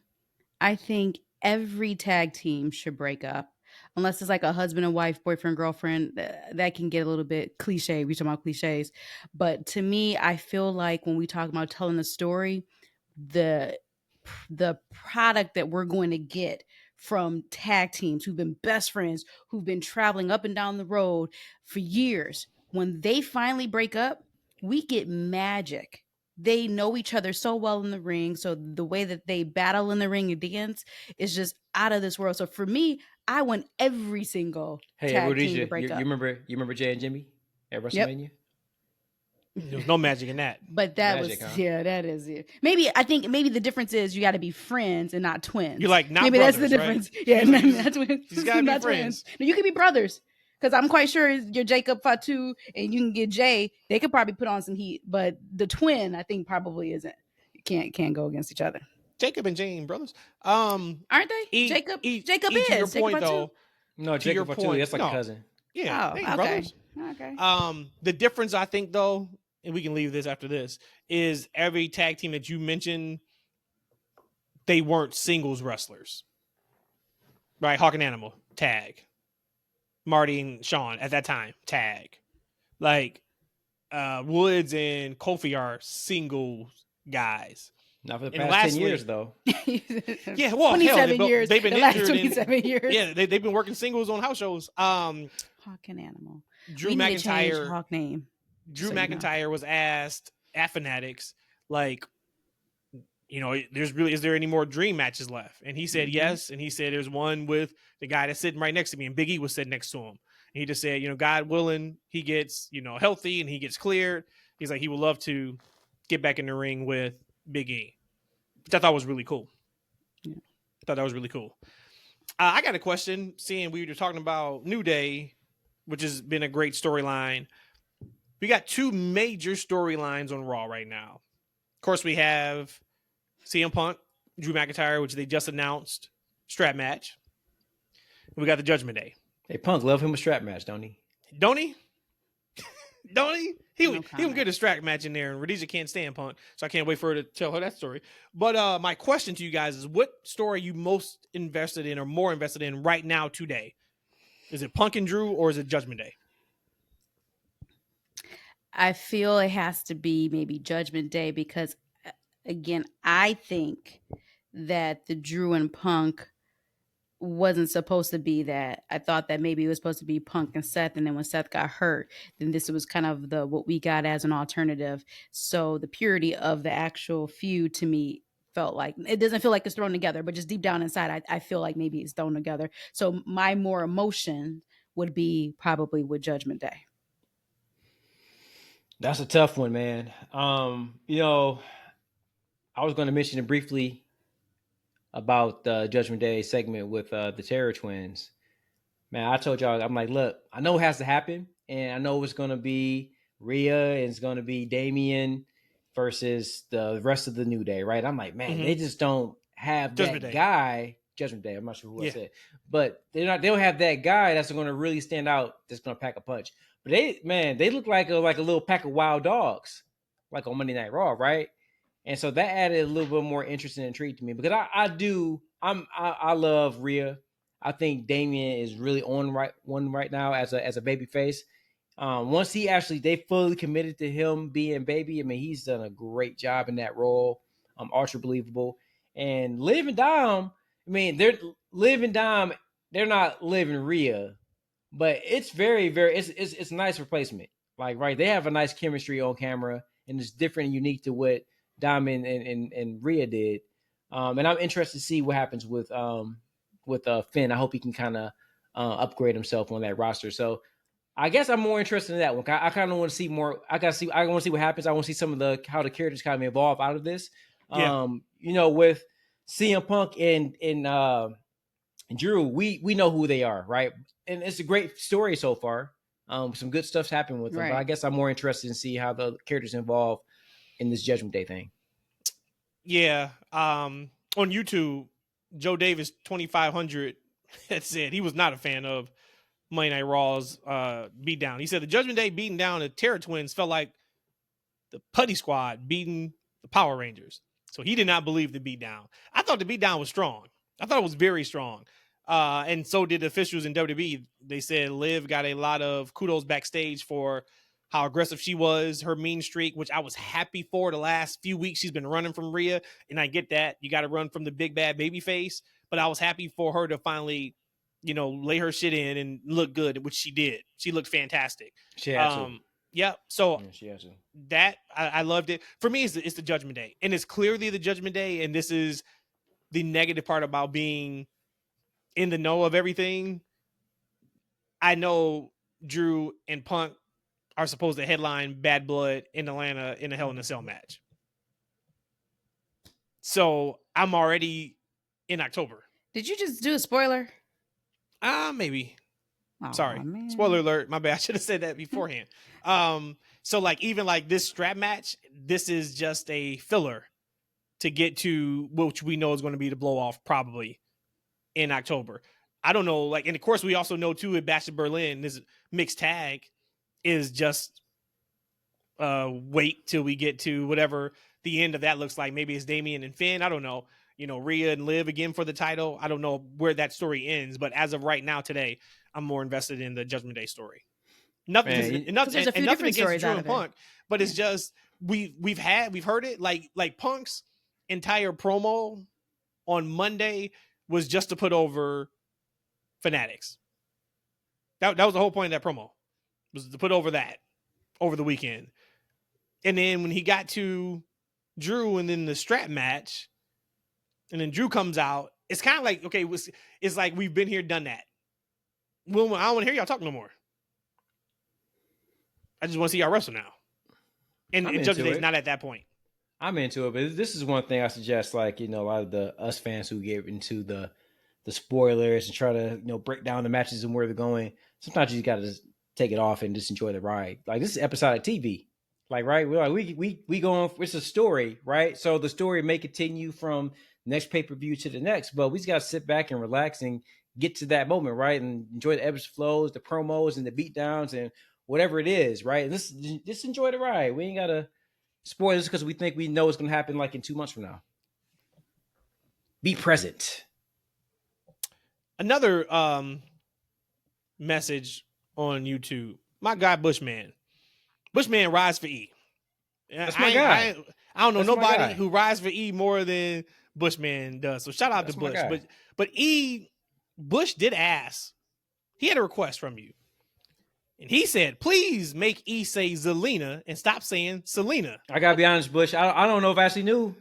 I think every tag team should break up, unless it's like a husband and wife, boyfriend, girlfriend. That can get a little bit cliche. We talk about cliches, but to me, I feel like when we talk about telling a story, the product that we're going to get from tag teams who've been best friends, who've been traveling up and down the road for years, when they finally break up, we get magic. They know each other so well in the ring. So the way that they battle in the ring and dance is just out of this world. So for me, I want every single tag team to break up. You remember Jay and Jimmy at WrestleMania? Yep. There was no magic in that. But that Magic, was, huh? yeah, that is it. I think the difference is you got to be friends and not twins. You're like, not maybe brothers, that's the right? difference. Yeah, not twins. He's got to be Not friends. twins. No, you can be brothers. Because I'm quite sure you're Jacob Fatu and you can get Jay. They could probably put on some heat. But the twin, I think, probably isn't. Can't go against each other. Jacob and Jane, brothers. Aren't they? Jacob is. To your Jacob point, Fatu? though. No, To your Jacob Fatu, point, that's like no. a cousin. Yeah, Oh, they ain't okay. brothers. Okay. The difference, I think, though, and we can leave this after this, is every tag team that you mentioned, they weren't singles wrestlers. Right? Hawk and Animal, tag. Marty and Sean at that time, tag. Like Woods and Kofi are single guys. Not for the And past lastly- 10 years, though. Yeah, well, 27 hell, years. they've been the last injured. 27 years. Yeah, they've been working singles on house shows. Hawk and Animal. Drew We need to change McIntyre. Hawk name. Drew So you know. McIntyre was asked at Fanatics, like, is there any more dream matches left? And he said yes. And he said there's one with the guy that's sitting right next to me, and Big E was sitting next to him. And he just said, God willing, he gets, healthy and he gets cleared. He's like, he would love to get back in the ring with Big E, which I thought was really cool. Yeah. I thought that was really cool. I got a question. Seeing we were talking about New Day, which has been a great storyline. We got two major storylines on Raw right now. Of course, we have CM Punk, Drew McIntyre, which they just announced, strap match. We got the Judgment Day. Hey, Punk love him a strap match, don't he? Don't he? Don't he? He No would comment. get a strap match in there, and Rhodesia can't stand Punk, so I can't wait for her to tell her that story. But my question to you guys is, what story are you most invested in or more invested in right now today? Is it Punk and Drew, or is it Judgment Day? I feel it has to be maybe Judgment Day because, again, I think that the Drew and Punk wasn't supposed to be that. I thought that maybe it was supposed to be Punk and Seth, and then when Seth got hurt, then this was kind of the what we got as an alternative. So the purity of the actual feud to me felt like it doesn't feel like it's thrown together, but just deep down inside, I feel like maybe it's thrown together. So my more emotion would be probably with Judgment Day. That's a tough one, man. You know, I was going to mention it briefly about the Judgment Day segment with the Terror Twins. Man, I told y'all, I'm like, look, I know it has to happen, and I know it's going to be Rhea and it's going to be Damian versus the rest of the New Day, right? I'm like, man, they just don't have Judgment that Day. guy. Judgment Day. I'm not sure who I said, but they don't have that guy that's going to really stand out. That's going to pack a punch. But they look like a little pack of wild dogs, like on Monday Night Raw, right? And so that added a little bit more interest and intrigue to me because I love Rhea. I think Damian is really on right now as a baby face. Once they fully committed to him being baby, I mean, he's done a great job in that role. Ultra believable. And Liv and Dom, I mean, they're not living Rhea, but it's very, very, it's a nice replacement. Like, right, they have a nice chemistry on camera, and it's different and unique to what Dom and Rhea did. And I'm interested to see what happens with Finn. I hope he can kind of upgrade himself on that roster. So I guess I'm more interested in that one. I kind of want to see more. I want to see what happens. I want to see some of how the characters kind of evolve out of this. Yeah. You know, with CM Punk and Drew, we know who they are, right? And it's a great story so far. Some good stuff's happened with them, but I guess I'm more interested in see how the characters involve in this Judgment Day thing. Yeah. On YouTube, Joe Davis 2500 had said he was not a fan of Monday Night Raw's beatdown. He said the Judgment Day beating down the Terror Twins felt like the Putty Squad beating the Power Rangers. So he did not believe the beatdown. I thought the beatdown was strong. I thought it was very strong. And so did officials in WWE. They said Liv got a lot of kudos backstage for how aggressive she was, her mean streak, which I was happy for the last few weeks. She's been running from Rhea, and I get that. You got to run from the big bad baby face. But I was happy for her to finally, lay her shit in and look good, which she did. She looked fantastic. She had to. Yeah. So Yeah, she has to. that I loved it. For me, it's the Judgment Day, and it's clearly the Judgment Day. And this is the negative part about being in the know of everything. I know Drew and Punk are supposed to headline Bad Blood in Atlanta in a Hell in a Cell match. So I'm already in October. Did you just do a spoiler? Maybe. Oh, Sorry. man. Spoiler alert. My bad. I should have said that beforehand. So like even like this strap match, this is just a filler to get to which we know is going to be the blow off probably in October. I don't know. Like, and of course we also know too at Bash of Berlin, this mixed tag is just wait till we get to whatever the end of that looks like. Maybe it's Damian and Finn. I don't know. Rhea and Liv again for the title. I don't know where that story ends, but as of right now today, I'm more invested in the Judgment Day story. Nothing against Drew and Punk, but it's just we've heard it like Punk's entire promo on Monday was just to put over Fanatics. That was the whole point of that promo, was to put over that over the weekend. And then when he got to Drew and then the strap match, and then Drew comes out, it's kind of like, okay, it's like we've been here, done that. Well, I don't want to hear y'all talk no more. I just want to see y'all wrestle now. And Judgment Day's not at that point. I'm into it, but this is one thing I suggest. Like, a lot of the us fans who get into the spoilers and try to break down the matches and where they're going. Sometimes you just gotta just take it off and just enjoy the ride. Like, this is episodic TV. Like, right? We're like we going. It's a story, right? So the story may continue from next pay-per-view to the next, but we just gotta sit back and relax and get to that moment, right? And enjoy the ebbs, flows, the promos, and the beatdowns, and whatever it is, right? And just enjoy the ride. We ain't gotta spoil this because we think we know it's gonna happen like in 2 months from now. Be present. Another message on YouTube. My guy Bushman rides for E. That's my guy. I don't know That's nobody who rides for E more than Bushman does. So shout out to Bush. But Bush did ask. He had a request from you. And he said, please make E say Zelina and stop saying Selena. I gotta be honest, Bush. I don't know if I actually knew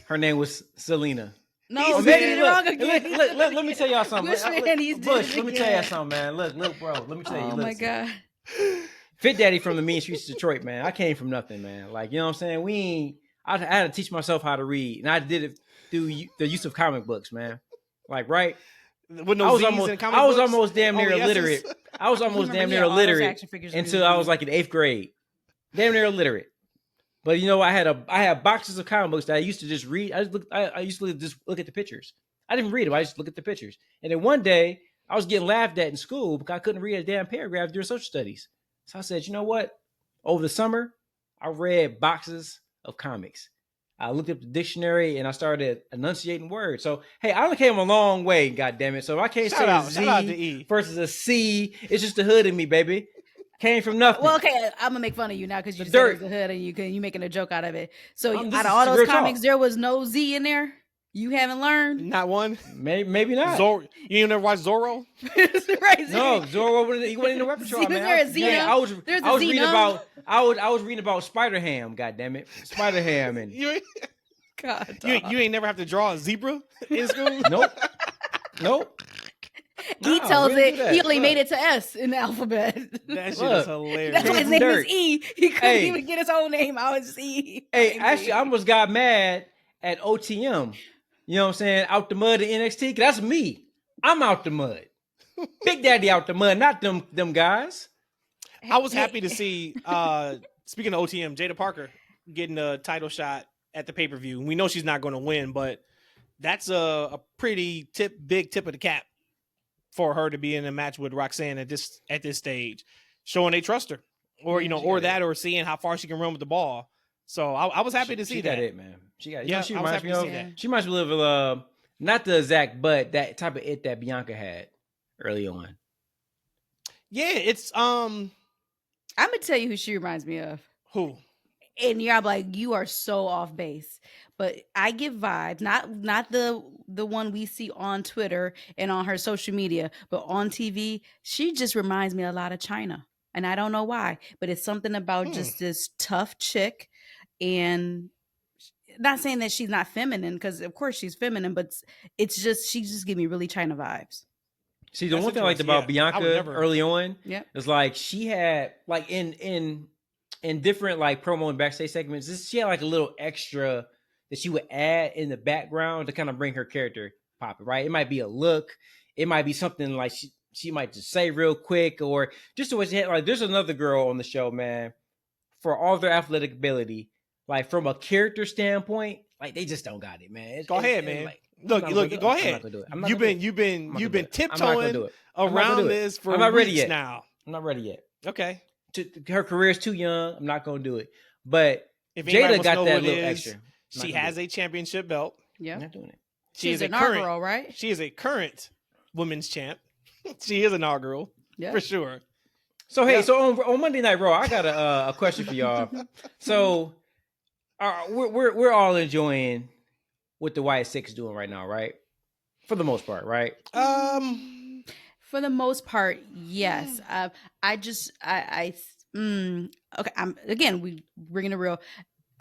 her name was Selena. No, maybe wrong again. Let me tell y'all something. Bush, let me tell y'all something, man. Look, bro. Let me tell you. Oh my God. Fit Daddy from the mean streets of Detroit, man. I came from nothing, man. Like, you know what I'm saying? I had to teach myself how to read, and I did it through the use of comic books, man. Like, right? With no I was almost damn near illiterate. I was almost damn near illiterate until I was like in 8th grade. Damn near illiterate. But I had boxes of comic books that I used to just read. I used to just look at the pictures. I didn't read them. I just look at the pictures. And then one day I was getting laughed at in school because I couldn't read a damn paragraph during social studies. So I said, you know what? Over the summer, I read boxes of comics. I looked up the dictionary and I started enunciating words. So, hey, I came a long way, goddammit. So if I can't say a Z versus a C, it's just the hood in me, baby. Came from nothing. Well, okay, I'm gonna make fun of you now because you said it's the hood and you making a joke out of it. So out of all those comics, there was no Z in there. You haven't learned? Not one. Maybe not. You never watched Zorro? Right. No, Zorro. He went in the repertoire, man. There a Z? Yeah, I was reading about. I was reading about Spider Ham. God damn it, Spider Ham and. God. You ain't never have to draw a zebra in school. Nope. He tells it. He only made it to S in the alphabet. That shit is hilarious. That's why his name is E. He couldn't even get his whole name out. It's E. Hey, actually, I almost got mad at OTM. You know what I'm saying? Out the mud in NXT. That's me. I'm out the mud. Big Daddy out the mud, not them guys. I was happy to see. Speaking of OTM, Jaida Parker getting a title shot at the pay-per-view. We know she's not going to win, but that's a pretty big tip of the cap for her to be in a match with Roxanne at this stage, showing they trust her, or or seeing how far she can run with the ball. So I was happy to see that. She got it, man. She got it. Yeah, she I was happy to see that. that. She reminds me of not the exact, but that type of it that Bianca had early on. Yeah, it's I'm gonna tell you who she reminds me of. Who? And you're like, you are so off base. But I give vibes, not the one we see on Twitter and on her social media, but on TV. She just reminds me a lot of Chyna. And I don't know why, but it's something about just this tough chick. And not saying that she's not feminine, because of course she's feminine, but it's just, she just give me really Chyna vibes. See, the one thing I liked about Bianca early on is like she had like in different like promo and backstage segments, she had like a little extra that she would add in the background to kind of bring her character popping, right? It might be a look, it might be something like she might just say real quick, or just the way she had, like, there's another girl on the show, man, for all their athletic ability, like from a character standpoint, like they just don't got it, man. Go ahead, man. Like, look, go ahead. You've been tiptoeing around this for weeks now. I'm not ready yet. Okay. Her career is too young. I'm not going to do it. But if Jaida got that little extra. She has a championship belt. Yeah. I'm not doing it. She's an inaugural, right? She is a current women's champ. She is inaugural, for sure. So, hey, so on Monday Night Raw, I got a question for y'all. So, we're all enjoying what the Wyatt Sick is doing right now, right? For the most part, right? For the most part, yes. Okay. We bringing it real.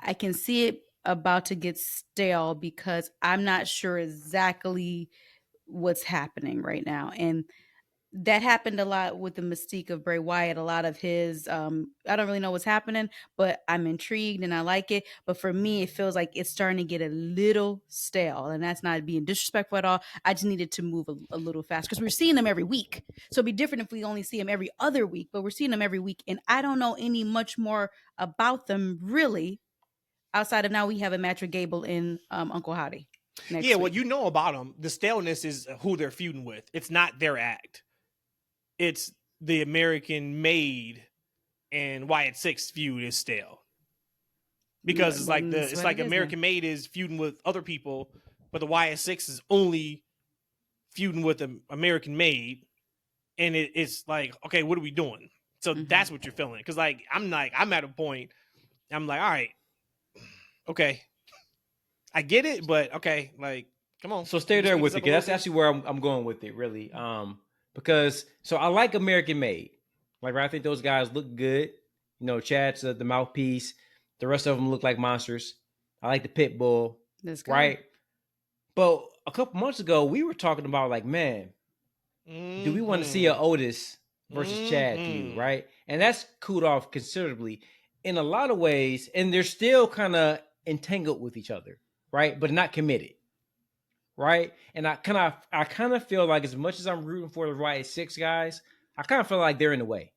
I can see it about to get stale because I'm not sure exactly what's happening right now. And that happened a lot with the mystique of Bray Wyatt. A lot of his, I don't really know what's happening, but I'm intrigued and I like it. But for me, it feels like it's starting to get a little stale, and that's not being disrespectful at all. I just needed to move a little fast because we're seeing them every week. So it'd be different if we only see them every other week, but we're seeing them every week, and I don't know any much more about them really, outside of now we have a match with Gable and Uncle Howdy. Yeah, what you know about them, the staleness is who they're feuding with. It's not their act. It's the American Made and Wyatt Sick's feud is stale. Because it's like American Made is feuding with other people, but the Wyatt Six is only feuding with the American Made, and it's like, okay, what are we doing? So that's what you're feeling. Because I'm at a point, I'm like, all right, okay, I get it, but okay, like, come on. So stay there with it. That's actually where I'm going with it, really. Because I like American Made. Like, I think those guys look good. You know, Chad's the mouthpiece. The rest of them look like monsters. I like the pit bull. Right? But a couple months ago, we were talking about, like, man, do we want to see an Otis versus Chad feud, right? And that's cooled off considerably in a lot of ways. And they're still kind of entangled with each other, right? But not committed. Right. And I kind of feel like, as much as I'm rooting for the Wyatt Six guys, I kind of feel like they're in the way.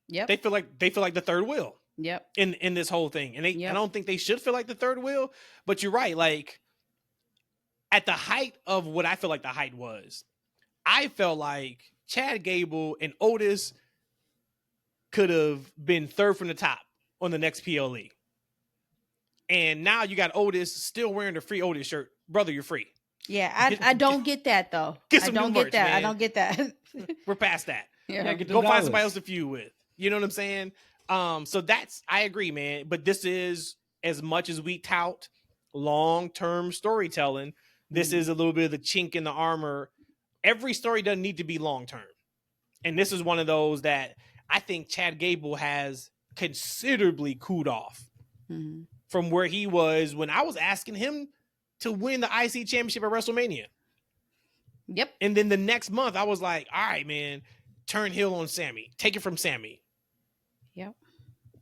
Yep. They feel like the third wheel. Yep. In this whole thing. And I don't think they should feel like the third wheel, but you're right. Like, at the height of what I feel like the height was, I felt like Chad Gable and Otis could have been third from the top on the next PLE. And now you got Otis still wearing the free Otis shirt. Brother, you're free. Yeah, I don't get that, though. I don't get that. Man. I don't get that. We're past that. Yeah. Go find somebody else to feud with. You know what I'm saying? So I agree, man. But this is, as much as we tout long-term storytelling, this is a little bit of the chink in the armor. Every story doesn't need to be long-term. And this is one of those that I think Chad Gable has considerably cooled off from where he was when I was asking him to win the IC championship at WrestleMania. Yep. And then the next month I was like, all right, man, turn heel on Sammy. Take it from Sammy. Yep.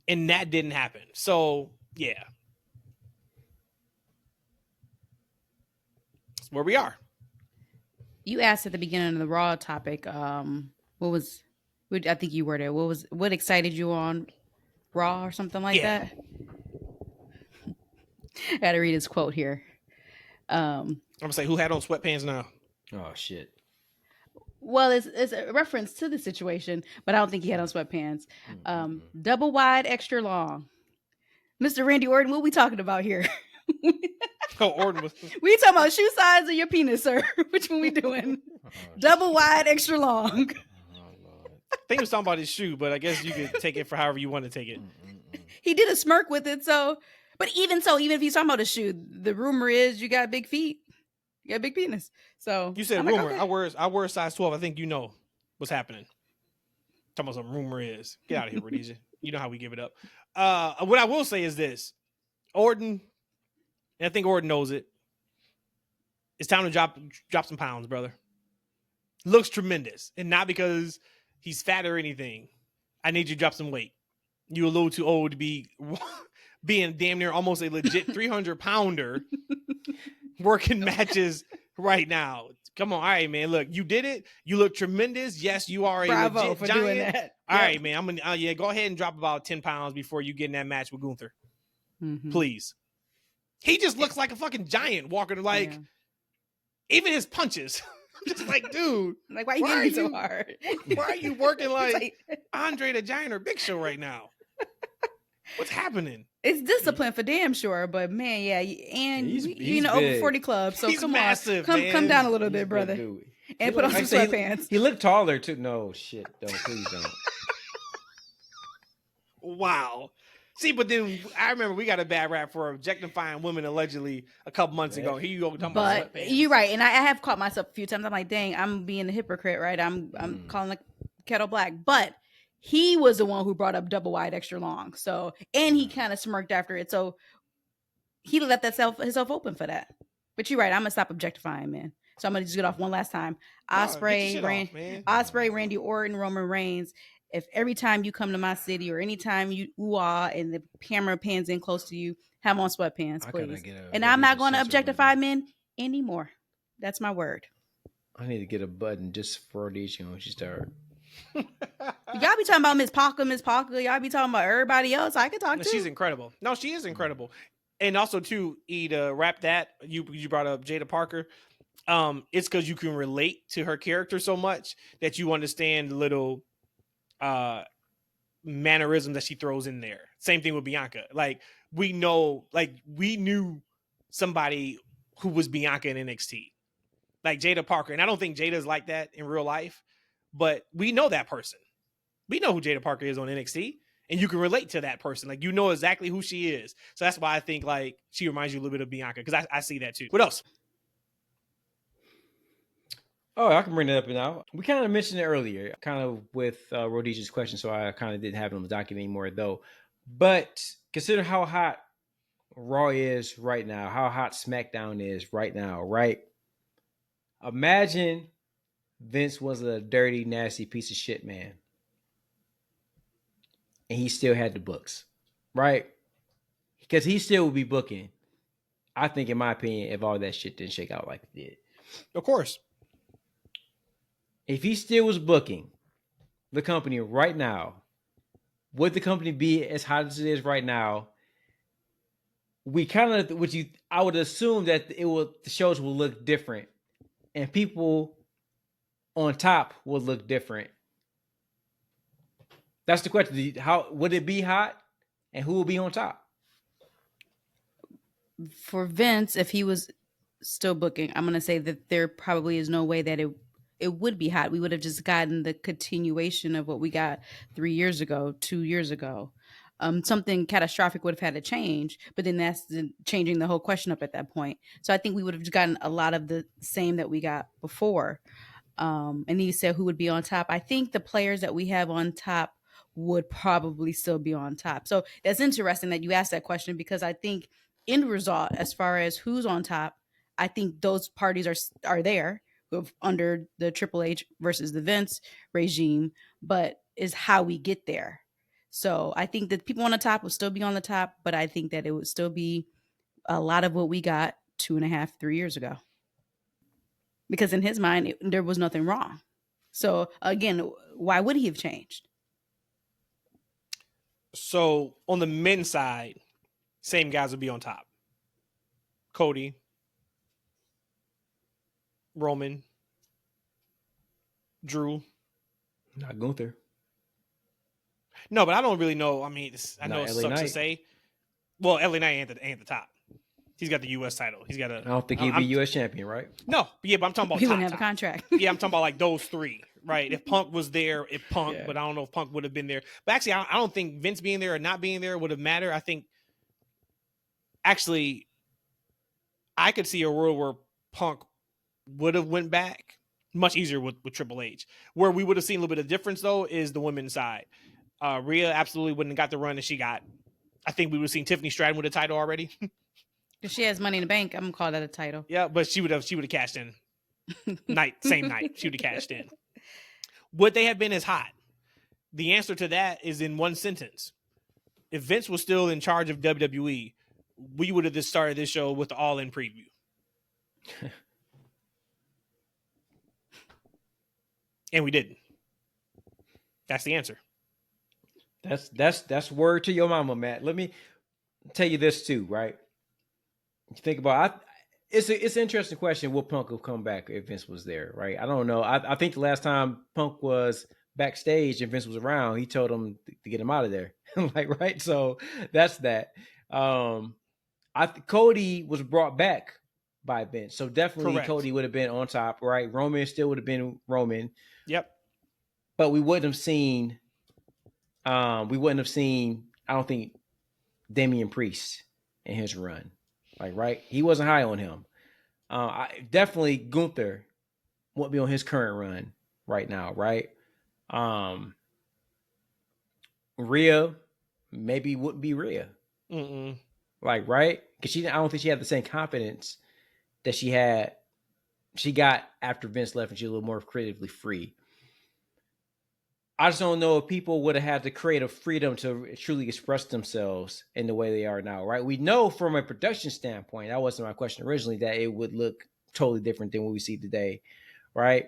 And that didn't happen. So, yeah. That's where we are. You asked at the beginning of the Raw topic, I think you were there. What excited you on Raw or something like that? I got to read his quote here. I'm gonna say, who had on sweatpants now? Oh shit. Well, it's a reference to the situation, but I don't think he had on sweatpants. Double wide, extra long. Mr. Randy Orton, what are we talking about here? Orton was. We talking about shoe size or your penis, sir? Which one we doing? Double wide, extra long. I think he was talking about his shoe, but I guess you could take it for however you want to take it. He did a smirk with it, so. But even if he's talking about a shoe, the rumor is you got big feet. You got a big penis. So you said rumor. Okay. I wear size 12. I think you know what's happening. Talking about some rumor is. Get out of here, Rhodesia. You know how we give it up. What I will say is this. Orton, and I think Orton knows it. It's time to drop some pounds, brother. Looks tremendous. And not because he's fat or anything. I need you to drop some weight. You're a little too old to be being damn near almost a legit 300-pounder working matches right now. Come on. All right, man. Look, you did it. You look tremendous. Yes, you are a legit for giant. Doing that. All right, man. I'm gonna go ahead and drop about 10 pounds before you get in that match with Gunther. Please. He just looks like a fucking giant walking, like even his punches. I'm just like, dude, like, why are you so hard? Why are you working like Andre the Giant or Big Show right now? What's happening? It's discipline for damn sure, but man, yeah, and he's over 40 club, so he's come massive, on, man. come down a little bit, brother, and put on some sweatpants. He looked taller too. No shit, please don't. Wow. See, but then I remember we got a bad rap for objectifying women allegedly a couple months ago. Here you go talking about sweatpants. You're right, and I have caught myself a few times. I'm like, dang, I'm being a hypocrite, right? I'm calling like kettle black, but he was the one who brought up double wide, extra long. So, and he kind of smirked after it. So he left himself open for that. But you're right. I'm gonna stop objectifying, man. So I'm gonna just get off one last time. Osprey, Randy Orton, Roman Reigns. If every time you come to my city or anytime you and the camera pans in close to you, have on sweatpants, please. And I'm not going to objectify men anymore. That's my word. I need to get a button just for Rhodesia when she started. Y'all be talking about Miss Parker. Y'all be talking about everybody else. I can talk to. She's incredible. No, she is incredible. And also, too, to wrap that, you brought up Jaida Parker. It's because you can relate to her character so much that you understand the little mannerisms that she throws in there. Same thing with Bianca. Like, we knew somebody who was Bianca in NXT. Like Jaida Parker. And I don't think Jada's like that in real life, but we know that person. We know who Jaida Parker is on NXT, and you can relate to that person. Like, you know exactly who she is. So that's why I think, like, she reminds you a little bit of Bianca, because I see that too. What else? Oh, I can bring that up now. We kind of mentioned it earlier, kind of with Rhodesia's question, so I kind of didn't have it on the document anymore, though. But consider how hot Raw is right now, how hot SmackDown is right now, right? Imagine Vince was a dirty, nasty piece of shit, man. And he still had the books, right? Because he still would be booking, I think, in my opinion, if all that shit didn't shake out like it did. Of course. If he still was booking the company right now, would the company be as hot as it is right now? I would assume that the shows will look different, and people on top will look different. That's the question. How would it be hot, and who will be on top? For Vince, if he was still booking, I'm gonna say that there probably is no way that it would be hot. We would have just gotten the continuation of what we got 3 years ago, 2 years ago. Something catastrophic would have had to change, but then that's changing the whole question up at that point. So I think we would have gotten a lot of the same that we got before. And you said who would be on top. I think the players that we have on top would probably still be on top. So that's interesting that you asked that question, because I think end result, as far as who's on top, I think those parties are there under the Triple H versus the Vince regime, but is how we get there. So I think that people on the top will still be on the top, but I think that it would still be a lot of what we got 2.5, 3 years ago. Because in his mind, there was nothing wrong. So again, why would he have changed? So on the men's side, same guys would be on top. Cody, Roman, Drew. Not Gunther. No, but I don't really know. I mean, I know it sucks Knight to say. Well, LA Knight ain't the top. He's got the U.S. title. He's got a. I don't think he'd be U.S. champion, right? No, yeah, but I'm talking about he top. Wouldn't have a contract. Yeah, I'm talking about like those three, right? If Punk was there, but I don't know if Punk would have been there. But actually, I don't think Vince being there or not being there would have mattered. I think actually, I could see a world where Punk would have went back much easier with Triple H. Where we would have seen a little bit of difference though is the women's side. Rhea absolutely wouldn't have got the run that she got. I think we would have seen Tiffany Stratton with a title already. If she has Money in the Bank, I'm gonna call that a title. Yeah, but she would have cashed in. Same night, she would have cashed in. Would they have been as hot? The answer to that is in one sentence. If Vince was still in charge of WWE, we would have just started this show with the All-In preview. And we didn't. That's the answer. That's word to your mama, Matt. Let me tell you this too, right? You think about it's an interesting question. Will Punk have come back if Vince was there, right? I don't know. I think the last time Punk was backstage and Vince was around, he told him to get him out of there. Like, right? So that's that. Cody was brought back by Vince, so definitely correct. Cody would have been on top, right? Roman still would have been Roman. Yep. But we wouldn't have seen. I don't think, Damian Priest in his run. Like, right? He wasn't high on him. Definitely Gunther won't be on his current run right now, right? Rhea maybe wouldn't be Rhea. Mm-mm. Like, right? Because I don't think she had the same confidence that she had she got after Vince left, and she's a little more creatively free. I just don't know if people would have had the creative freedom to truly express themselves in the way they are now, right? We know from a production standpoint, that wasn't my question originally, that it would look totally different than what we see today, right?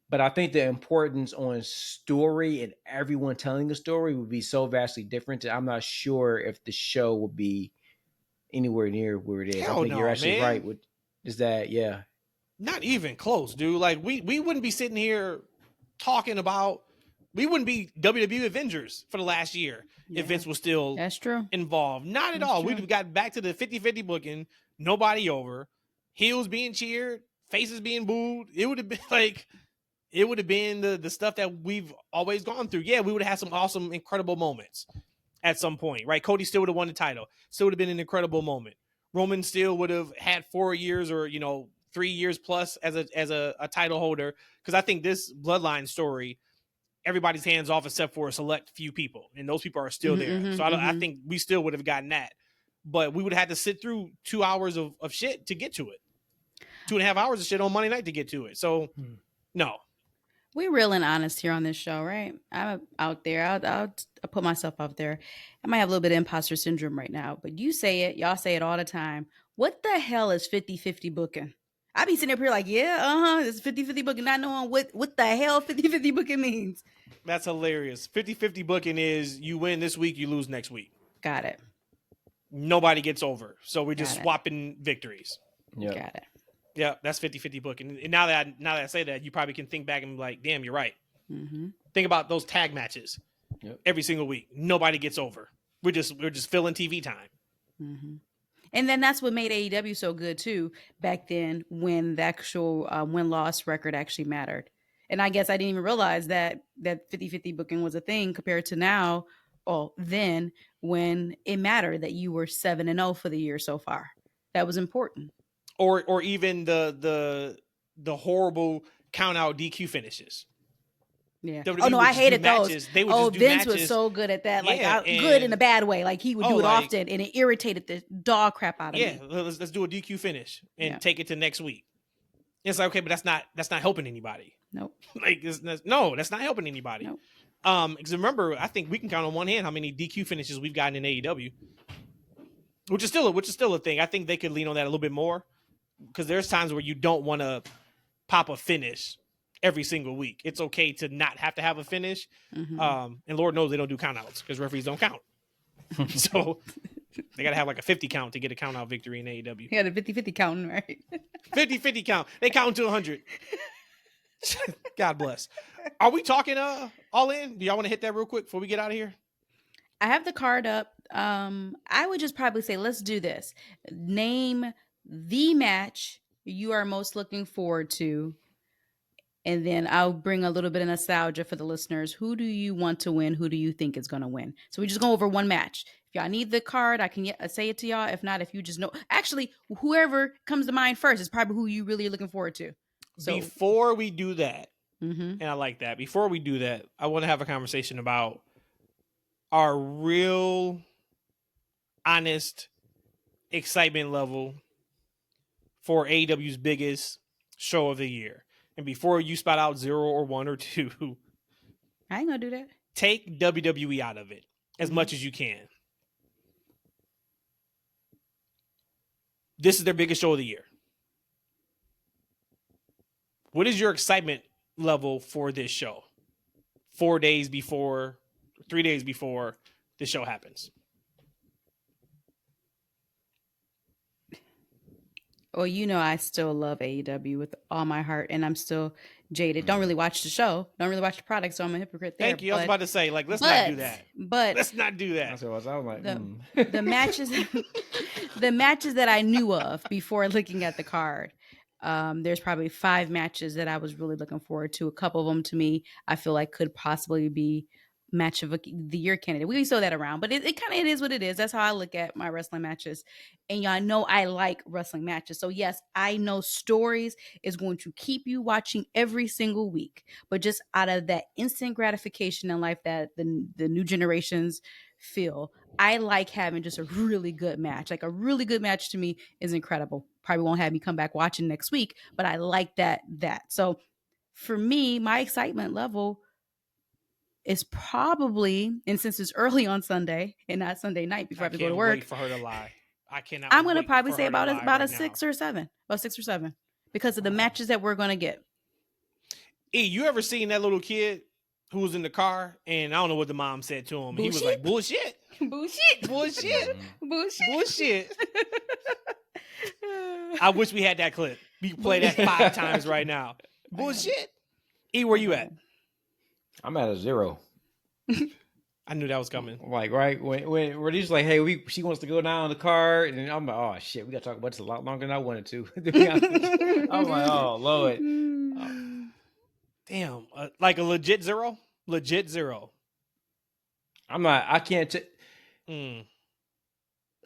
But I think the importance on story and everyone telling a story would be so vastly different that I'm not sure if the show would be anywhere near where it is. Hell I think no, you're actually man. right. Is that, yeah. Not even close, dude. Like, we wouldn't be sitting here talking about, we wouldn't be WWE Avengers for the last year if Vince was still That's true. involved. Not at all. We'd have gotten back to the 50-50 booking, nobody over, heels being cheered, faces being booed. It would have been like, it would have been the stuff that we've always gone through. Yeah, we would have had some awesome, incredible moments at some point, right? Cody still would have won the title. Still would have been an incredible moment. Roman still would have had 4 years or, 3 years plus as a title holder. Because I think this Bloodline story, everybody's hands off except for a select few people, and those people are still there. So I think we still would have gotten that, but we would have had to sit through 2 hours of shit to get to it. 2.5 hours of shit on Monday night to get to it. So no. We're real and honest here on this show, right? I'm out there. I'll put myself out there. I might have a little bit of imposter syndrome right now, but you say it. Y'all say it all the time. What the hell is 50-50 booking? I be sitting up here like, it's 50-50 booking, not knowing what the hell 50-50 booking means. That's hilarious. 50-50 booking is you win this week, you lose next week. Got it. Nobody gets over. So we're just swapping victories. Yep. Got it. Yeah, that's 50-50 booking. And now that I say that, you probably can think back and be like, damn, you're right. Think about those tag matches every single week. Nobody gets over. We're just filling TV time. And then that's what made AEW so good too back then, when the actual win-loss record actually mattered. And I guess I didn't even realize that 50-50 booking was a thing compared to now, or then, when it mattered that you were 7-0 for the year so far. That was important. Or even the horrible count out DQ finishes. Yeah. WWE I hated those. They would Vince was so good at that. Like, good in a bad way. Like, he would do it often, and it irritated the dog crap out of me. Yeah, let's do a DQ finish and take it to next week. It's like, okay, but that's not helping anybody. Nope. Like, that's not helping anybody. Nope. Because remember, I think we can count on one hand how many DQ finishes we've gotten in AEW, which is still a thing. I think they could lean on that a little bit more, because there's times where you don't want to pop a finish every single week. It's okay to not have to have a finish. And Lord knows they don't do count outs because referees don't count. So they got to have like a 50 count to get a count out victory in AEW. Yeah, the 50-50 counting, right? 50-50 count. They count to 100. God bless. Are we talking all in? Do y'all want to hit that real quick before we get out of here? I have the card up. I would just probably say, let's do this. Name the match you are most looking forward to, and then I'll bring a little bit of nostalgia for the listeners. Who do you want to win? Who do you think is going to win? So we just go over one match. If y'all need the card, I can say it to y'all. If not, if you just know, actually, whoever comes to mind first is probably who you really are looking forward to. So before we do that, and I like that, before we do that, I want to have a conversation about our real, honest excitement level for AEW's biggest show of the year. And before you spout out 0 or 1 or 2, I ain't gonna do that. Take WWE out of it as much as you can. This is their biggest show of the year. What is your excitement level for this show? 3 days before the show happens. Well, I still love AEW with all my heart, and I'm still jaded. Don't really watch the show. Don't really watch the product, so I'm a hypocrite there. Thank you. I was about to say, let's not do that. But let's not do that. That's what I was like. The matches, the matches that I knew of before looking at the card. There's probably 5 matches that I was really looking forward to. A couple of them, to me, I feel like could possibly be match of the year candidate. We can throw that around, but it kind of is what it is. That's how I look at my wrestling matches. And y'all know I like wrestling matches. So yes, I know stories is going to keep you watching every single week, but just out of that instant gratification in life that the new generations feel, I like having just a really good match. Like a really good match to me is incredible. Probably won't have me come back watching next week, but I like that. So for me, my excitement level is probably, and since it's early on Sunday and not Sunday night before I have to go to work, wait for her to lie. I cannot. I'm going to probably say about right a 6 or 7, about 6 or 7, because of the matches that we're going to get. E, you ever seen that little kid who was in the car, and I don't know what the mom said to him. Bullshit? He was like, bullshit. Bullshit. I wish we had that clip. We can play that 5 times right now. Bullshit. E, where you at? I'm at a 0. I knew that was coming. Like, right when Rhodesia's like, hey, she wants to go down in the car, and I'm like, oh shit, we got to talk about this a lot longer than I wanted to. I'm like, oh Lord. Damn, like a legit 0? Legit 0. I can't.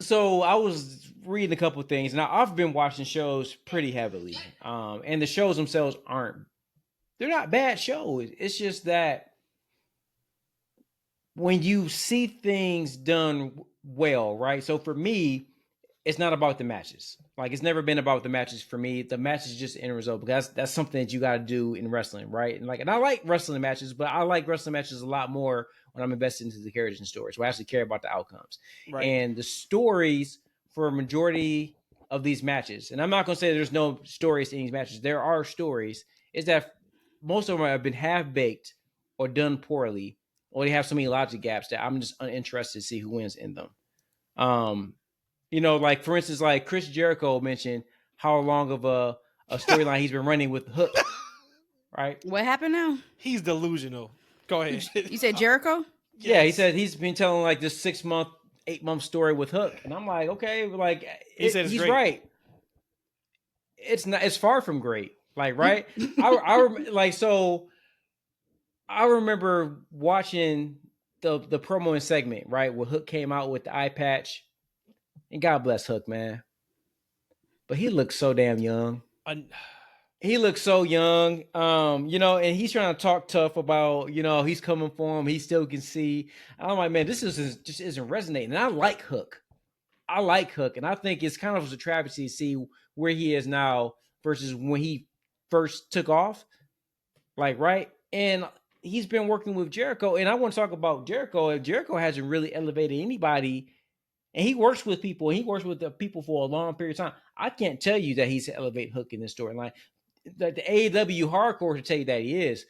So I was reading a couple of things. Now I've been watching shows pretty heavily, and the shows themselves they're not bad shows. It's just that when you see things done well, right? So for me, it's not about the matches. Like, it's never been about the matches for me. The match is just the end result, because that's something that you got to do in wrestling, right? And I like wrestling matches, but I like wrestling matches a lot more when I'm invested into the characters and stories, where I actually care about the outcomes. Right. And the stories for a majority of these matches, and I'm not going to say there's no stories in these matches. There are stories. Is that most of them have been half-baked or done poorly, or they have so many logic gaps that I'm just uninterested to see who wins in them. Like, for instance, like Chris Jericho mentioned how long of a storyline he's been running with Hook, right? What happened now? He's delusional. Go ahead. You said Jericho? Yes. Yeah, he said he's been telling like this 6-month, 8-month story with Hook. And I'm like, okay, like he's great. Right. It's far from great. Like, right? I remember watching the promo and segment, right, where Hook came out with the eye patch. And God bless Hook, man. But he looks so damn young. He looks so young. And he's trying to talk tough about, he's coming for him. He still can see. I'm like, man, this just isn't resonating. And I like Hook. And I think it's kind of a travesty to see where he is now versus when he first took off. Like, right? And he's been working with Jericho. And I want to talk about Jericho. Jericho hasn't really elevated anybody. And he works with people. And he works with the people for a long period of time. I can't tell you that he's elevated Hook in this storyline. The AEW hardcore to tell you that he is.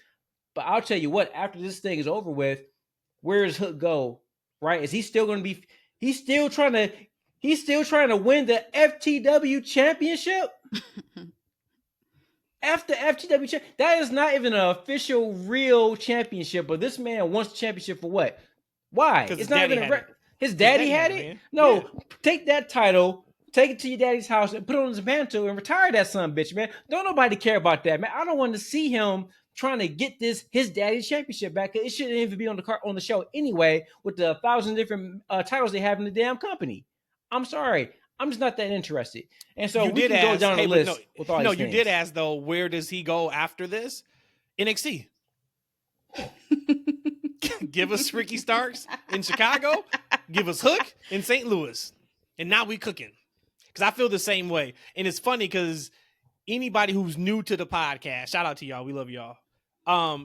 But I'll tell you what, after this thing is over with, where does Hook go? Right? Is he still going to be? He's still trying to win the FTW championship. After FTW, that is not even an official, real championship. But this man wants the championship for what? Why? It's not even his daddy had it. No, yeah. Take that title, take it to your daddy's house, and put it on his mantle and retire that son of a bitch, man. Don't nobody care about that, man. I don't want to see him trying to get his daddy's championship back. It shouldn't even be on the show anyway, with the 1,000 different titles they have in the damn company. I'm sorry. I'm just not that interested. And so we can go down the list with all these things. You did ask, though, where does he go after this? NXT. Give us Ricky Starks in Chicago. Give us Hook in St. Louis. And now we cooking. Because I feel the same way. And it's funny because anybody who's new to the podcast, shout out to y'all. We love y'all.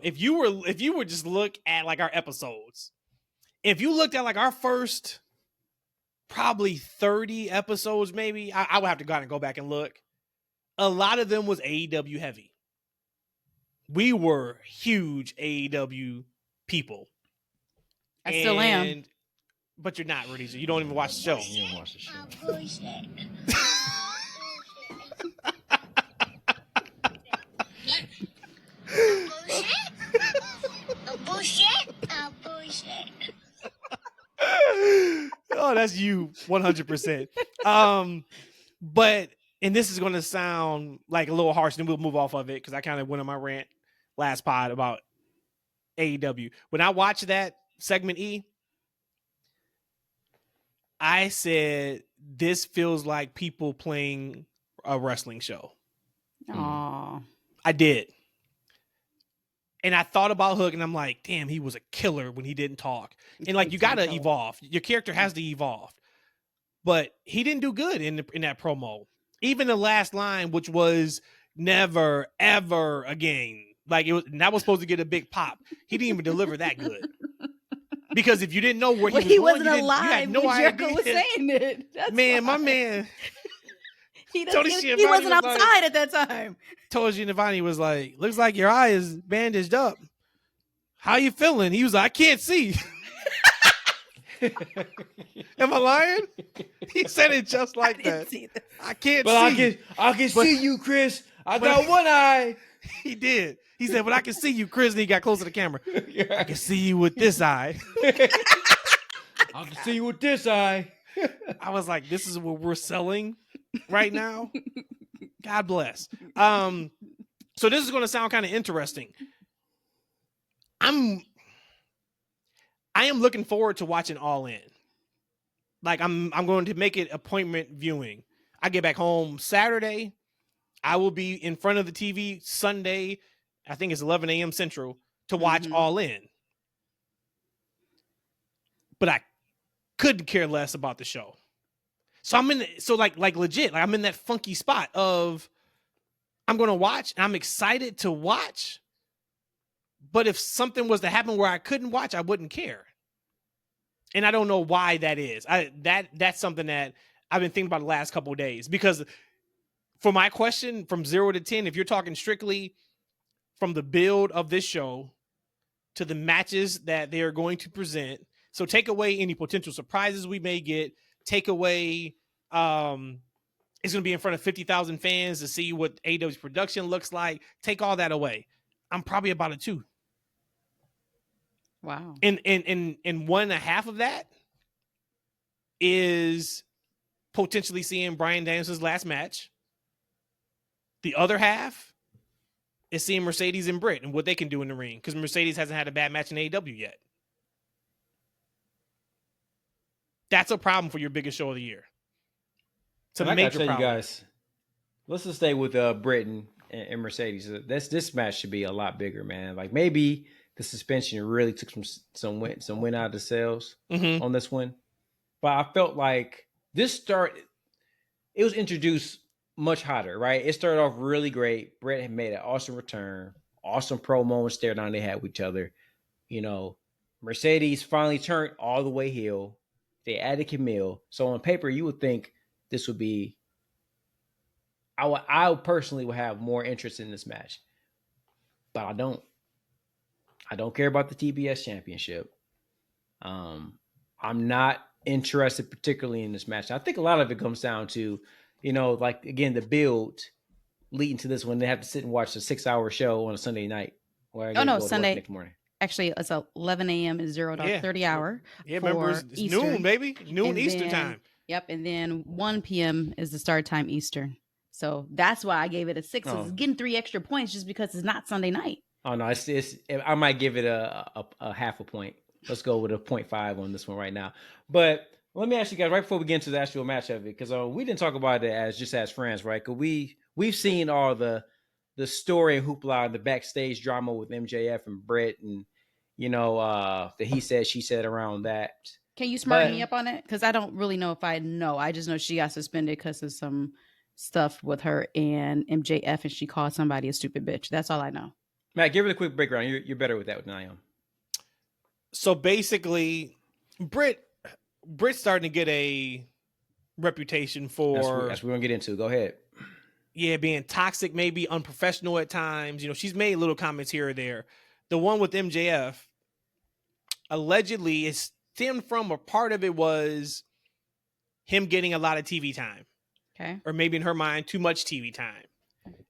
If you were just look at like our episodes, if you looked at like our first probably 30 episodes, maybe, I would have to go out and go back and look. A lot of them was AEW heavy. We were huge AEW people. I still am. But you're not, Rhodesia. You don't even watch the show. You don't watch the show. Oh, that's you 100%. But, and this is going to sound like a little harsh, and we'll move off of it because I kind of went on my rant last pod about AEW. When I watched that segment E, I said, this feels like people playing a wrestling show. Aww. I did. And I thought about Hook, and I'm like, damn, he was a killer when he didn't talk. And like, you got to evolve. Your character has to evolve. But he didn't do good in that promo. Even the last line, which was never, ever again. Like, that was supposed to get a big pop. He didn't even deliver that good. Because if you didn't know where he was going, alive you had no when idea. Jericho was saying it. That's man, why. my man. He wasn't outside at that time. Told Giovanni was like, looks like your eye is bandaged up. How you feeling? He was like, I can't see. Am I lying? He said it just like that. I can't see. I can see you, Chris. I got one eye. He did. He said, but I can see you, Chris. And he got close to the camera. I can see you with this eye. I can see you with this eye. I was like, this is what we're selling right now. God bless. So this is going to sound kind of interesting. I am looking forward to watching All In. Like I'm going to make it appointment viewing. I get back home Saturday. I will be in front of the TV Sunday. I think it's 11 a.m. Central to watch All In. But I couldn't care less about the show. So like legit, like I'm in that funky spot of I'm going to watch and I'm excited to watch. But if something was to happen where I couldn't watch, I wouldn't care. And I don't know why that is. That's something that I've been thinking about the last couple of days. Because for my question, from 0 to 10, if you're talking strictly from the build of this show to the matches that they are going to present, so take away any potential surprises we may get, take away it's going to be in front of 50,000 fans to see what AEW's production looks like, take all that away, I'm probably about a 2. Wow. And 1.5 of that is potentially seeing Bryan Danielson's last match. The other half is seeing Mercedes and Britt and what they can do in the ring, because Mercedes hasn't had a bad match in AEW yet. That's a problem for your biggest show of the year. It's a major problem. You guys, let's just stay with Britt and Mercedes. This match should be a lot bigger, man. Like maybe the suspension really took some win out of the sails on this one. But I felt like it was introduced much hotter, right? It started off really great. Britt had made an awesome return, awesome promo and stare down they had with each other. You know, Mercedes finally turned all the way heel. They added Camille. So on paper, you would think this would be, I personally would have more interest in this match. But I don't. I don't care about the TBS championship. I'm not interested particularly in this match. I think a lot of it comes down to, you know, like, again, the build leading to this when they have to sit and watch a 6-hour show on a Sunday night. Sunday next morning. Actually, it's 11 a.m. is 0 to 30 hour. Yeah, remember, it's noon, baby. Noon Eastern time. Yep, and then 1 p.m. is the start time Eastern. So that's why I gave it a 6. It's getting 3 extra points just because it's not Sunday night. Oh, no, it's I might give it a half a point. Let's go with a 0.5 on this one right now. But let me ask you guys, right before we get into the actual match of it, because we didn't talk about it as friends, right? Because we've seen all the story and hoopla, the backstage drama with MJF and Britt, and, you know, the he said, she said around that. Can you smarten me up on it? Because I don't really know if I know. I just know she got suspended because of some stuff with her and MJF, and she called somebody a stupid bitch. That's all I know. Matt, give it a quick breakdown. You're better with that than I am. So basically, Britt's starting to get a reputation for... That's what we're going to get into. Go ahead. Yeah, being toxic, maybe unprofessional at times. You know, she's made little comments here or there. The one with MJF, allegedly, it stemmed from, a part of it was him getting a lot of TV time. Okay. Or maybe in her mind, too much TV time.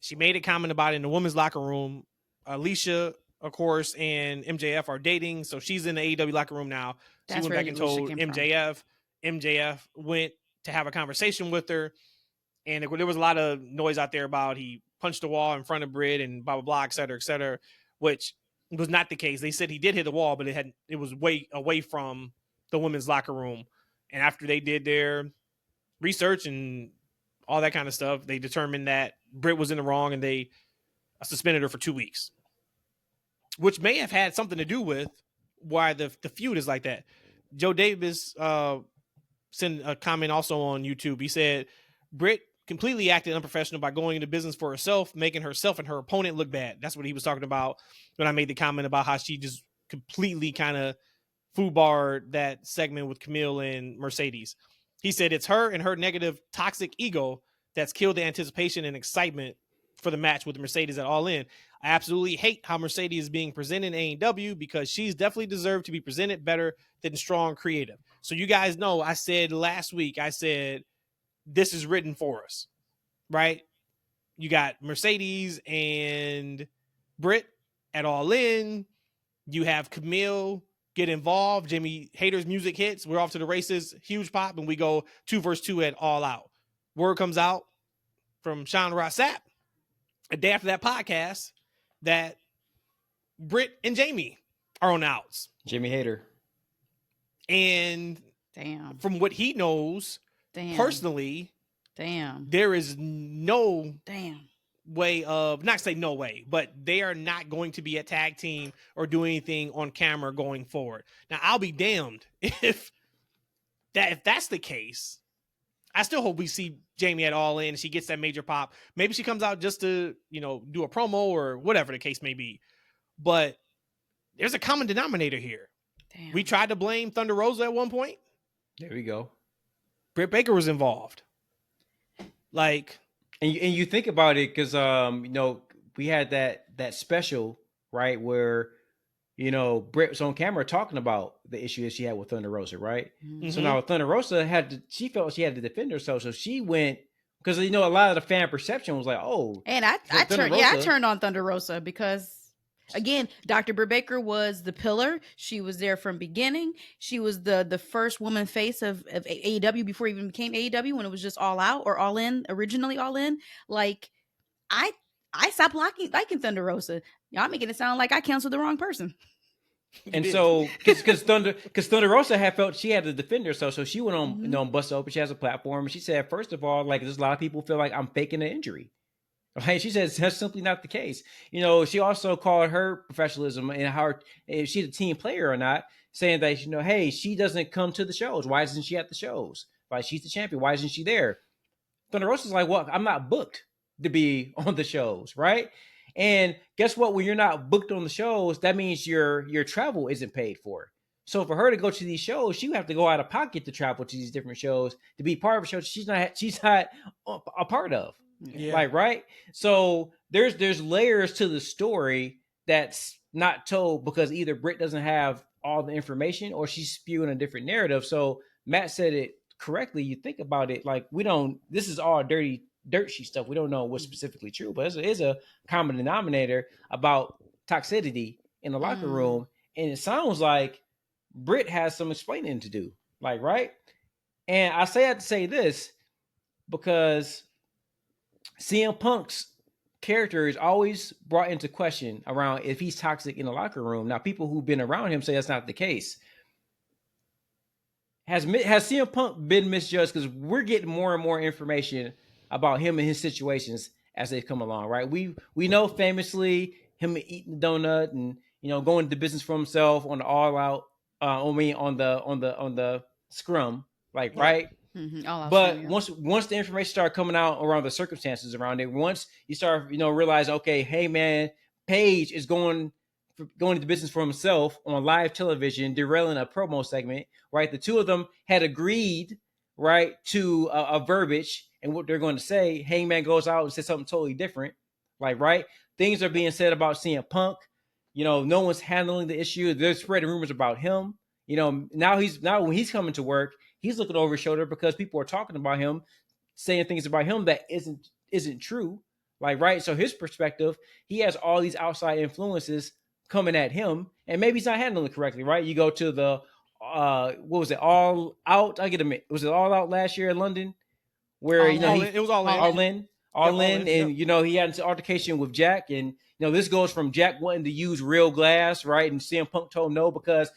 She made a comment about it in the women's locker room. Alicia, of course, and MJF are dating, so she's in the AEW locker room now. She went back and told MJF. MJF went to have a conversation with her, and there was a lot of noise out there about he punched the wall in front of Britt and blah, blah, blah, et cetera, which was not the case. They said he did hit the wall, but it was way away from the women's locker room. And after they did their research and all that kind of stuff, they determined that Britt was in the wrong, and they suspended her for 2 weeks. which may have had something to do with why the feud is like that. Joe Davis sent a comment also on YouTube. He said, Britt completely acted unprofessional by going into business for herself, making herself and her opponent look bad. That's what he was talking about when I made the comment about how she just completely kind of foobarred that segment with Camille and Mercedes. He said it's her and her negative toxic ego that's killed the anticipation and excitement for the match with Mercedes at All In. I absolutely hate how Mercedes is being presented in AEW because she's definitely deserved to be presented better than strong creative. So you guys know, I said last week, I said, this is written for us, right? You got Mercedes and Britt at All In. You have Camille get involved. Jimmy Hater's music hits. We're off to the races. Huge pop. And we go 2 versus 2 at All Out. Word comes out from Sean Ross Sapp a day after that podcast that Britt and Jamie are on outs. Jimmy Hater. And Damn. from what he knows personally, there is no way of, not say no way, but they are not going to be a tag team or do anything on camera going forward. Now, I'll be damned if that's the case. I still hope we see Jamie at All In and she gets that major pop. Maybe she comes out just to, do a promo or whatever the case may be. But there's a common denominator here. Damn. We tried to blame Thunder Rosa at one point. There we go. Britt Baker was involved. Like, and you think about it because we had that special, right, where Britt was on camera talking about the issue that she had with Thunder Rosa, right? Mm-hmm. So now Thunder Rosa she felt she had to defend herself, so she went because a lot of the fan perception was like, oh, and I turned on Thunder Rosa because, again, Dr. Britt Baker was the pillar. She was there from beginning. She was the first woman face of AEW before it even became AEW, when it was just All Out or All In, originally All In. Like, I stopped liking Thunder Rosa. Y'all making it sound like I canceled the wrong person. And so, because Thunder Rosa had felt she had to defend herself, so she went on, Mm-hmm. Bust Open. She has a platform, and she said, first of all, like, there's a lot of people feel like I'm faking an injury. Right? She says that's simply not the case. She also called her professionalism and how if she's a team player or not, saying that hey, she doesn't come to the shows. Why isn't she at the shows? Like, she's the champion. Why isn't she there? Thunder Rosa's like, well, I'm not booked to be on the shows, right? And guess what? When you're not booked on the shows, that means your travel isn't paid for. So for her to go to these shows, she would have to go out of pocket to travel to these different shows to be part of a show she's not a part of. Yeah. Like, right? So there's layers to the story that's not told because either Britt doesn't have all the information or she's spewing a different narrative. So Matt said it correctly. You think about it, like, this is all dirt sheet stuff. We don't know what's specifically true, but it is a common denominator about toxicity in the locker room. And it sounds like Britt has some explaining to do, like, right? And I have to say this because CM Punk's character is always brought into question around if he's toxic in the locker room. Now, people who've been around him say that's not the case. Has CM Punk been misjudged? Because we're getting more and more information about him and his situations as they come along, right? We know famously him eating the donut and going into business for himself on the All Out, on the scrum, like, right? Mm-hmm. But once the information started coming out around the circumstances around it, once you start realize, okay, hey man, Paige is going into business for himself on live television, derailing a promo segment, right? The two of them had agreed, right, to a verbiage and what they're going to say. Hangman goes out and says something totally different, like, right? Things are being said about CM Punk. No one's handling the issue. They're spreading rumors about him. Now when he's coming to work, he's looking over his shoulder because people are talking about him, saying things about him that isn't true, like, right? So his perspective, he has all these outside influences coming at him, and maybe he's not handling it correctly, right? You go to the what was it, All Out? Was it All Out last year in London, where it was all in, and he had an altercation with Jack, and this goes from Jack wanting to use real glass, right? And CM Punk told him no because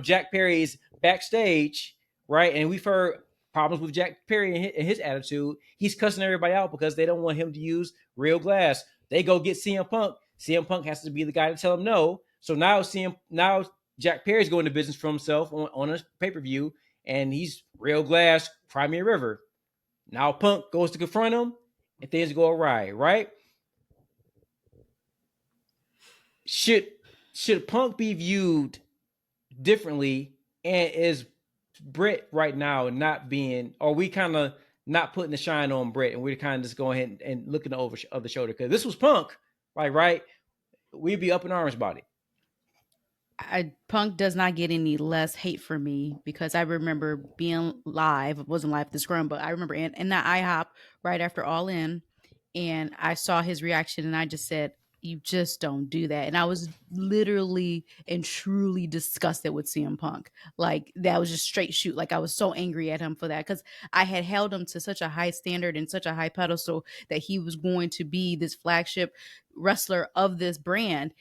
Jack Perry is backstage, right? And we've heard problems with Jack Perry and his attitude. He's cussing everybody out because they don't want him to use real glass. They go get CM Punk. CM Punk has to be the guy to tell him no. So now Jack Perry's going to business for himself on a pay-per-view, and he's real glass, cry me a river. Now Punk goes to confront him, and things go awry, right? Should Punk be viewed differently, and is Britt right now not being, or we kind of not putting the shine on Britt, and we're kind of just going ahead and looking over the shoulder, because this was Punk, right? We'd be up in arms about it. Punk does not get any less hate for me, because I remember being live. It wasn't live this scrum, but I remember in that IHOP right after All In, and I saw his reaction, and I just said, you just don't do that. And I was literally and truly disgusted with CM Punk. Like, that was just straight shoot. Like, I was so angry at him for that, because I had held him to such a high standard and such a high pedestal that he was going to be this flagship wrestler of this brand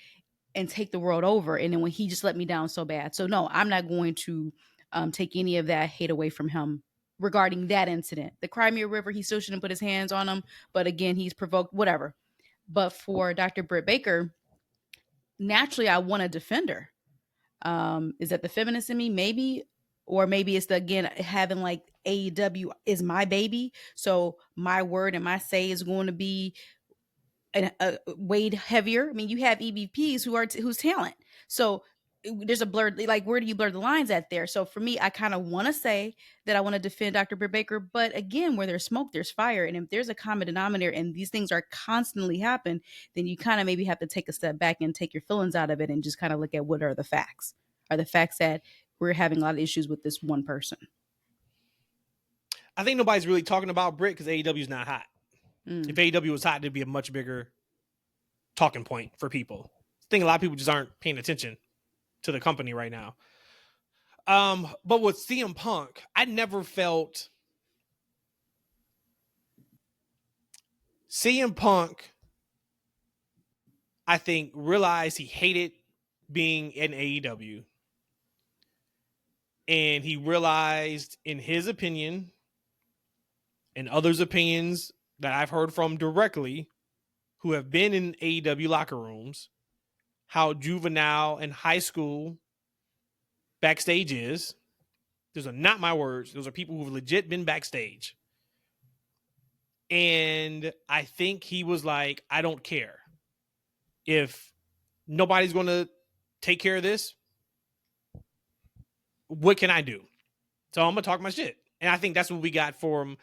and take the world over. And then when he just let me down so bad. So no, I'm not going to take any of that hate away from him regarding that incident. The Crimea River, he still shouldn't put his hands on him. But again, he's provoked, whatever. But for Dr. Britt Baker, naturally, I want to defend her. Is that the feminist in me? Maybe. Or maybe it's having like AEW is my baby. So my word and my say is going to be weighed heavier. I mean, you have EVPs who's talent. So there's a blurred, like, where do you blur the lines at there? So for me, I kind of want to say that I want to defend Dr. Britt Baker, but again, where there's smoke, there's fire. And if there's a common denominator and these things are constantly happen, then you kind of maybe have to take a step back and take your feelings out of it and just kind of look at what are the facts. Are the facts that we're having a lot of issues with this one person? I think nobody's really talking about Britt because AEW is not hot. If AEW was hot, it'd be a much bigger talking point for people. I think a lot of people just aren't paying attention to the company right now. But with CM Punk, I never felt CM Punk, I think, realized he hated being in AEW. And he realized, in his opinion and others' opinions that I've heard from directly, who have been in AEW locker rooms, how juvenile and high school backstage is. Those are not my words. Those are people who've legit been backstage. And I think he was like, I don't care. If nobody's going to take care of this, what can I do? So I'm going to talk my shit. And I think that's what we got from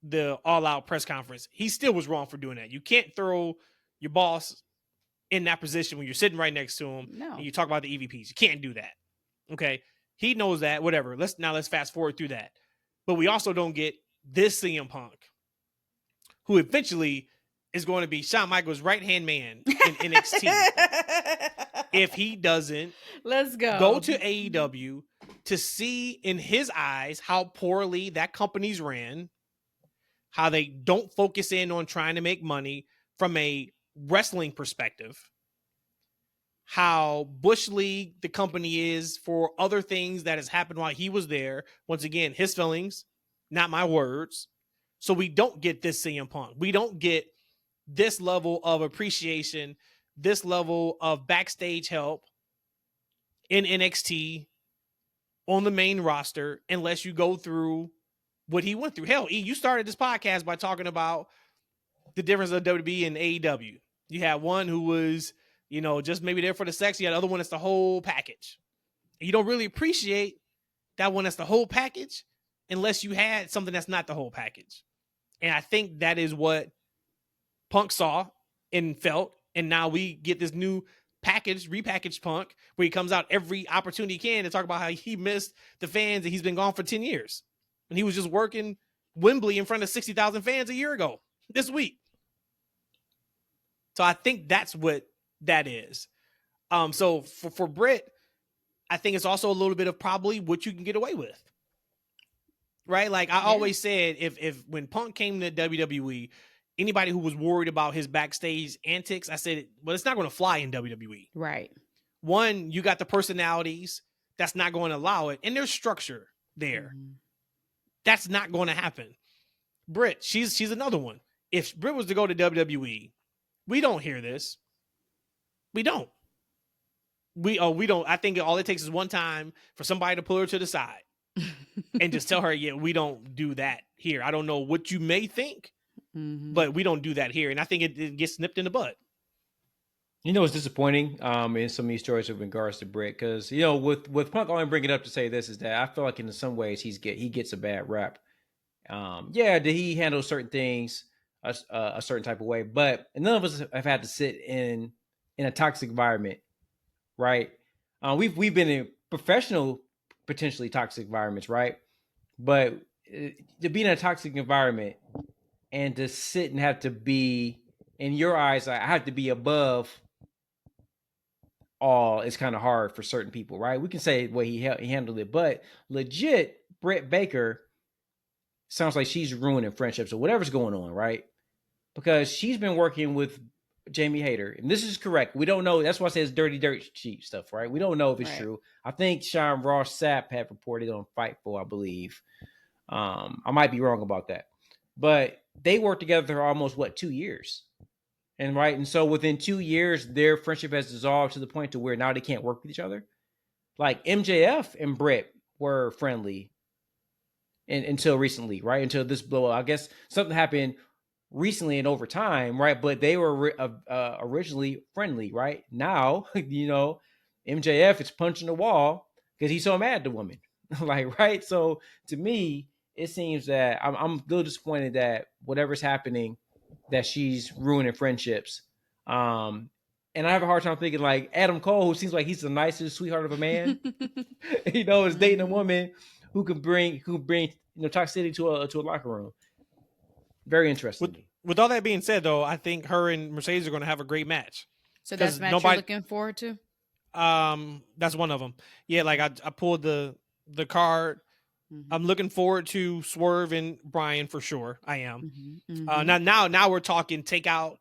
the all-out press conference. He still was wrong for doing that. You can't throw your boss in that position when you're sitting right next to him. No. And you talk about the EVPs. You can't do that. Okay. He knows that, whatever. Let's fast forward through that. But we also don't get this CM Punk, who eventually is going to be Shawn Michaels' right-hand man in NXT. If he doesn't go to AEW to see in his eyes how poorly that company's ran, how they don't focus in on trying to make money from a wrestling perspective, how Bush League the company is for other things that has happened while he was there. Once again, his feelings, not my words. So we don't get this CM Punk. We don't get this level of appreciation, this level of backstage help in NXT on the main roster, unless you go through what he went through. Hell, E, you started this podcast by talking about the difference of WWE and AEW. You had one who was, just maybe there for the sex. You had the other one that's the whole package. And you don't really appreciate that one that's the whole package unless you had something that's not the whole package. And I think that is what Punk saw and felt. And now we get this new repackaged Punk, where he comes out every opportunity he can to talk about how he missed the fans and he's been gone for 10 years. And he was just working Wembley in front of 60,000 fans a year ago this week. So I think that's what that is. So for Britt, I think it's also a little bit of probably what you can get away with. Right? Like I always said, if when Punk came to WWE, anybody who was worried about his backstage antics, I said, well, it's not going to fly in WWE. Right. One, you got the personalities that's not going to allow it. And there's structure there. Mm-hmm. That's not going to happen. Britt, she's another one. If Britt was to go to WWE, we don't hear this. We don't. we don't. I think all it takes is one time for somebody to pull her to the side and just tell her, yeah, we don't do that here. I don't know what you may think, but we don't do that here. And I think it gets nipped in the bud. You know, it's disappointing in some of these stories with regards to Britt, because you know, with Punk, only bring it up to say this is that I feel like in some ways he gets a bad rap. Did he handle certain things a certain type of way? But none of us have had to sit in a toxic environment, right? We've been in professional, potentially toxic environments, right? But to be in a toxic environment and to sit and have to be, in your eyes, I have to be above all, is kind of hard for certain people, right? We can say the way he handled it, but legit, Britt Baker sounds like she's ruining friendships or whatever's going on, right? Because she's been working with Jamie Hayter, and this is correct. We don't know. That's why I say it's dirty dirt sheet stuff, right? We don't know if it's true. I think Sean Ross Sapp had reported on Fightful, I believe. I might be wrong about that, but they worked together almost 2 years. And so within 2 years, their friendship has dissolved to the point to where now they can't work with each other. Like MJF and Britt were friendly until recently, right? Until this blow up. I guess something happened recently and over time, right? But they were originally friendly, right? Now, you know, MJF is punching the wall because he's so mad at the woman, like, right? So to me, it seems that I'm a little disappointed that whatever's happening, that she's ruining friendships. And I have a hard time thinking like Adam Cole, who seems like he's the nicest sweetheart of a man, you know, is dating a woman who bring you know, toxicity to a locker room. Very interesting. With all that being said, though, I think her and Mercedes are going to have a great match. So that's the match you're looking forward to? That's one of them. Yeah, like I pulled the card. I'm looking forward to Swerve and Brian for sure. I am. Now we're talking take out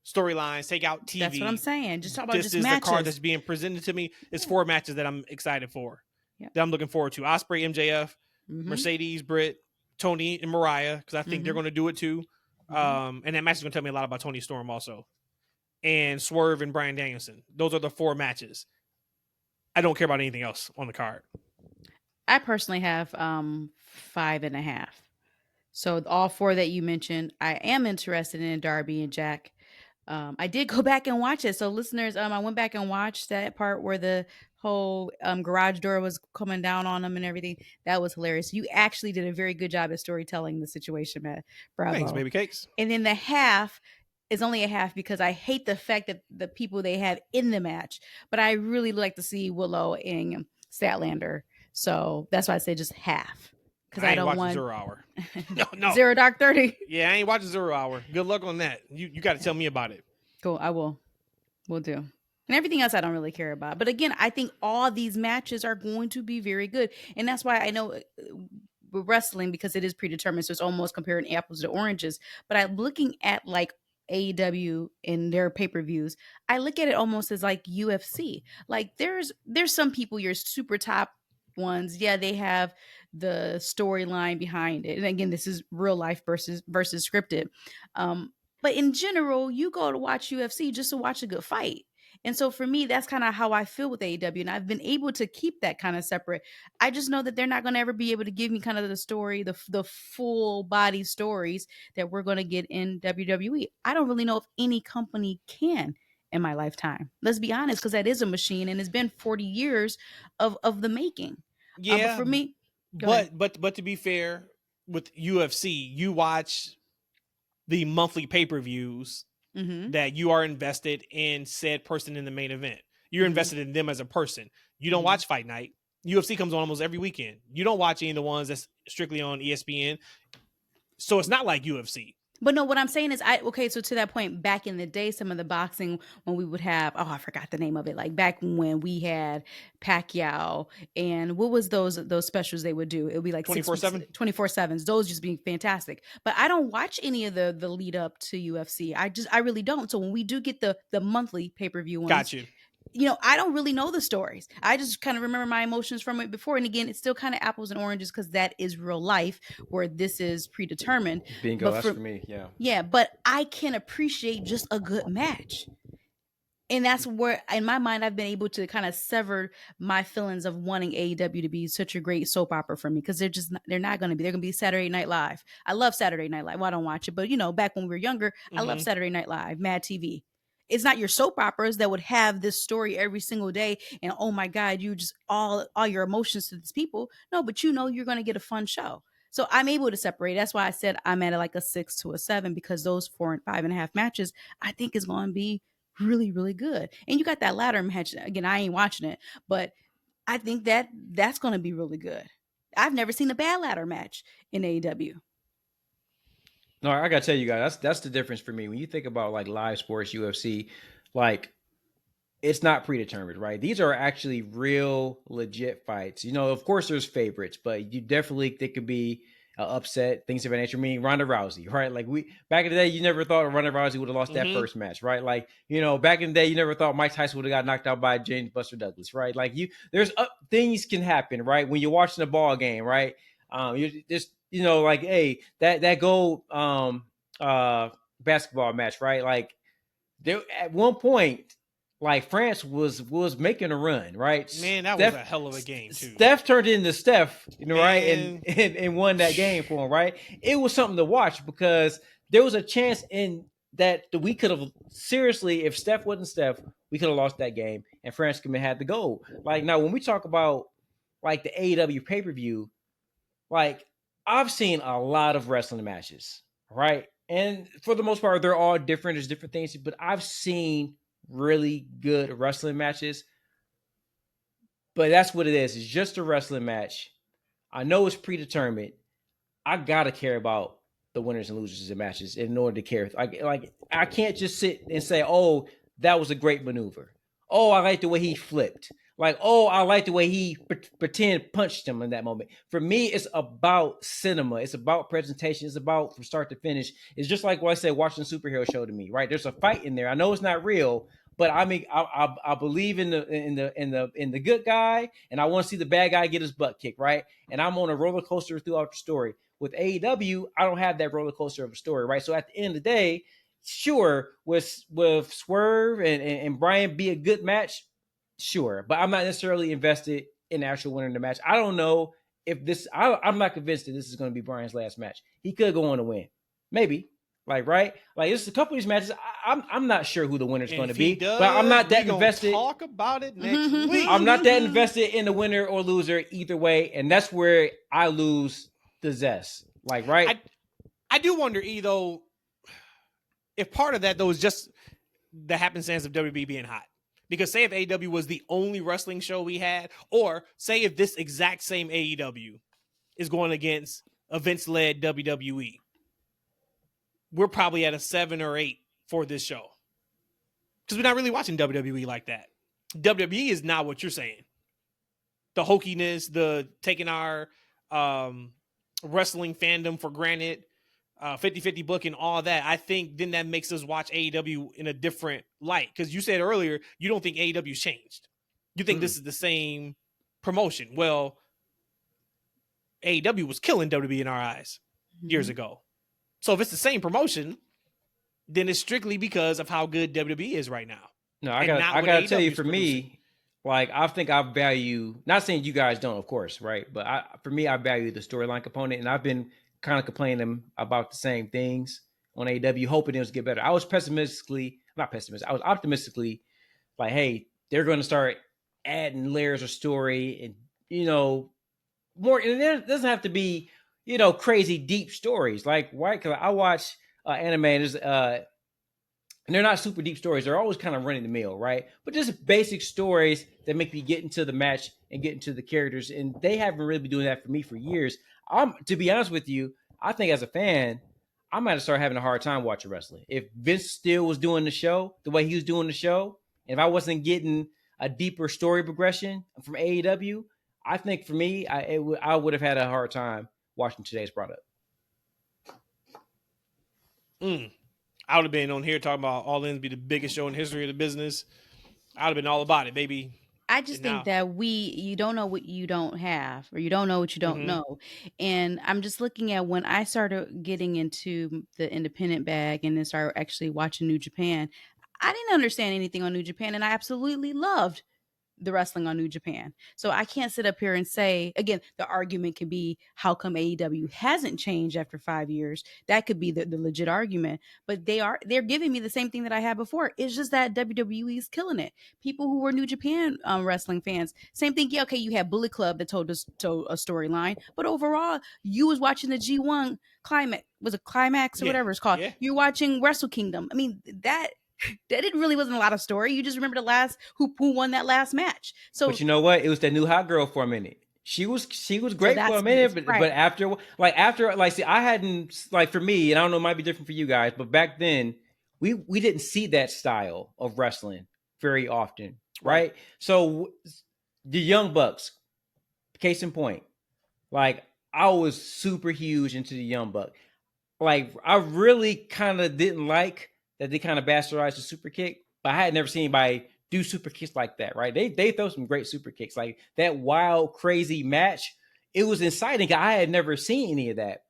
storylines, take out TV. That's what I'm saying. Just talk about this just is matches. The card that's being presented to me. It's 4 matches that I'm excited for. That I'm looking forward to. Ospreay, MJF, Mercedes, Britt, Tony, and Mariah, because I think they're going to do it too. And that match is going to tell me a lot about Tony Storm also. And Swerve and Bryan Danielson. Those are the 4 matches. I don't care about anything else on the card. I personally have 5.5. So all 4 that you mentioned, I am interested in Darby and Jack. I did go back and watch it. So listeners, I went back and watched that part where the whole garage door was coming down on them and everything. That was hilarious. You actually did a very good job at storytelling the situation, Matt. Bravo. Thanks, baby cakes. And then the half is only a half because I hate the fact that the people they have in the match, but I really like to see Willow and Statlander. So that's why I say just half. Because I don't want 0 Hour. No. 0 Dark 30. Yeah, I ain't watching 0 Hour. Good luck on that. You got to tell me about it. Cool. I will. We'll do. And everything else I don't really care about. But again, I think all these matches are going to be very good. And that's why I know with wrestling, because it is predetermined, so it's almost comparing apples to oranges. But I'm looking at like AEW in their pay-per-views, I look at it almost as like UFC. Like there's some people, your super top ones, yeah, they have the storyline behind it. And again, this is real life versus scripted. But in general, you go to watch UFC just to watch a good fight. And so for me, that's kind of how I feel with AEW. And I've been able to keep that kind of separate. I just know that they're not going to ever be able to give me kind of the story, the full body stories that we're going to get in WWE. I don't really know if any company can in my lifetime. Let's be honest, because that is a machine and it's been 40 years of the making. Yeah. But for me, but to be fair, with UFC, you watch the monthly pay-per-views that you are invested in said person in the main event. You're invested in them as a person. You don't watch Fight Night. UFC comes on almost every weekend. You don't watch any of the ones that's strictly on ESPN. So it's not like UFC. But no, what I'm saying is, so to that point, back in the day, some of the boxing, when we would have, I forgot the name of it, like back when we had Pacquiao, and what was those specials they would do? It would be like 24/7? 24/7s. Those just being fantastic. But I don't watch any of the lead up to UFC. I really don't. So when we do get the monthly pay-per-view ones, got you. You know, I don't really know the stories. I just kind of remember my emotions from it before. And again, it's still kind of apples and oranges because that is real life where this is predetermined. Bingo, that's for me, yeah. Yeah, but I can appreciate just a good match. And that's where, in my mind, I've been able to kind of sever my feelings of wanting AEW to be such a great soap opera for me, because they're not going to be. They're going to be Saturday Night Live. I love Saturday Night Live. Well, I don't watch it, but back when we were younger, I love Saturday Night Live, Mad TV. It's not your soap operas that would have this story every single day, and oh my God, you just all your emotions to these people. No, but you're going to get a fun show. So I'm able to separate. That's why I said I'm at like a 6 to a 7, because those 4 and 5.5 matches I think is going to be really, really good. And you got that ladder match. Again, I ain't watching it, but I think that's going to be really good. I've never seen a bad ladder match in AEW. No, I gotta tell you guys, that's the difference for me. When you think about like live sports, UFC, like it's not predetermined, right? These are actually real, legit fights. Of course, there's favorites, but you definitely they could be upset, things of that nature. I mean, Ronda Rousey, right? Like back in the day, you never thought Ronda Rousey would have lost that first match, right? Like back in the day, you never thought Mike Tyson would have got knocked out by James Buster Douglas, right? Like there's things can happen, right? When you're watching a ball game, right? You just like, hey, that gold basketball match, right? Like there at one point, like France was making a run, right? Man, that was a hell of a game too. Steph turned into Steph, right, and won that game for him, right? It was something to watch, because there was a chance in that we could have seriously, if Steph wasn't Steph, we could have lost that game, and France could have had the goal. Like now, when we talk about like the AEW pay-per-view, like I've seen a lot of wrestling matches, right? And for the most part, they're all different. There's different things, but I've seen really good wrestling matches. But that's what it is. It's just a wrestling match. I know it's predetermined. I gotta care about the winners and losers of matches in order to care. Like I can't just sit and say, "Oh, that was a great maneuver. Oh, I like the way he flipped. Like, oh, I like the way he pretend punched him in that moment." For me, it's about cinema. It's about presentation. It's about from start to finish. It's just like what I said, watching a superhero show to me, right? There's a fight in there. I know it's not real, but I mean, I believe in the good guy, and I want to see the bad guy get his butt kicked, right? And I'm on a roller coaster throughout the story. With AEW, I don't have that roller coaster of a story, right? So at the end of the day, sure, with Swerve and Brian be a good match, sure, but I'm not necessarily invested in the actual winner of the match. I don't know if this. I'm not convinced that this is going to be Brian's last match. He could go on to win, maybe. Like right, like there's a couple of these matches. I'm not sure who the winner's going to be, but I'm not that invested. Talk about it next week. I'm not that invested in the winner or loser either way, and that's where I lose the zest. Like right, I do wonder, though, if part of that though is just the happenstance of WB being hot. Because say if AEW was the only wrestling show we had, or say if this exact same AEW is going against a Vince-led WWE, we're probably at a 7 or 8 for this show. Because we're not really watching WWE like that. WWE is not what you're saying. The hokiness, the taking our wrestling fandom for granted, 50-50 booking, all that. I think then that makes us watch AEW in a different light. Because you said earlier, you don't think AEW's changed. You think this is the same promotion. Well, AEW was killing WWE in our eyes years ago. So if it's the same promotion, then it's strictly because of how good WWE is right now. No, I gotta tell you, for me, like I think I value, not saying you guys don't, of course, right? But for me, I value the storyline component, and I've been kind of complaining about the same things on AEW, hoping it was get better. I was optimistically like, hey, they're going to start adding layers of story and more. And it doesn't have to be crazy deep stories. Like why? Because I watch anime, and they're not super deep stories. They're always kind of running the mill, right? But just basic stories that make me get into the match and get into the characters. And they haven't really been doing that for me for years. To be honest with you, I think as a fan, I might have started having a hard time watching wrestling. If Vince still was doing the show the way he was doing the show, and if I wasn't getting a deeper story progression from AEW, I think for me, I would have had a hard time watching today's product. I would have been on here talking about All In be the biggest show in the history of the business. I would have been all about it, baby. I just think that you don't know what you don't have, or you don't know what you don't know. And I'm just looking at when I started getting into the independent bag and then started actually watching New Japan, I didn't understand anything on New Japan, and I absolutely loved the wrestling on New Japan. So I can't sit up here and say, again, the argument could be, how come AEW hasn't changed after 5 years? That could be the legit argument. But they're giving me the same thing that I had before. It's just that WWE is killing it. People who were New Japan wrestling fans, same thing. Yeah, okay, you had Bullet Club that told a storyline, but overall, you was watching the G1 climax. Was it climax or whatever it's called? Yeah. You're watching Wrestle Kingdom. I mean, that it really wasn't a lot of story. You just remember the last who won that last match. So, but you know what? It was that new hot girl for a minute. She was great for a minute, but after see, I hadn't, like, for me, and I don't know, it might be different for you guys, but back then we didn't see that style of wrestling very often, right? So the Young Bucks, case in point, like, I was super huge into the Young Bucks. Like, I really kind of didn't like that they kind of bastardized the super kick, but I had never seen anybody do super kicks like that, right? They throw some great super kicks, like that wild, crazy match. It was exciting. I had never seen any of that.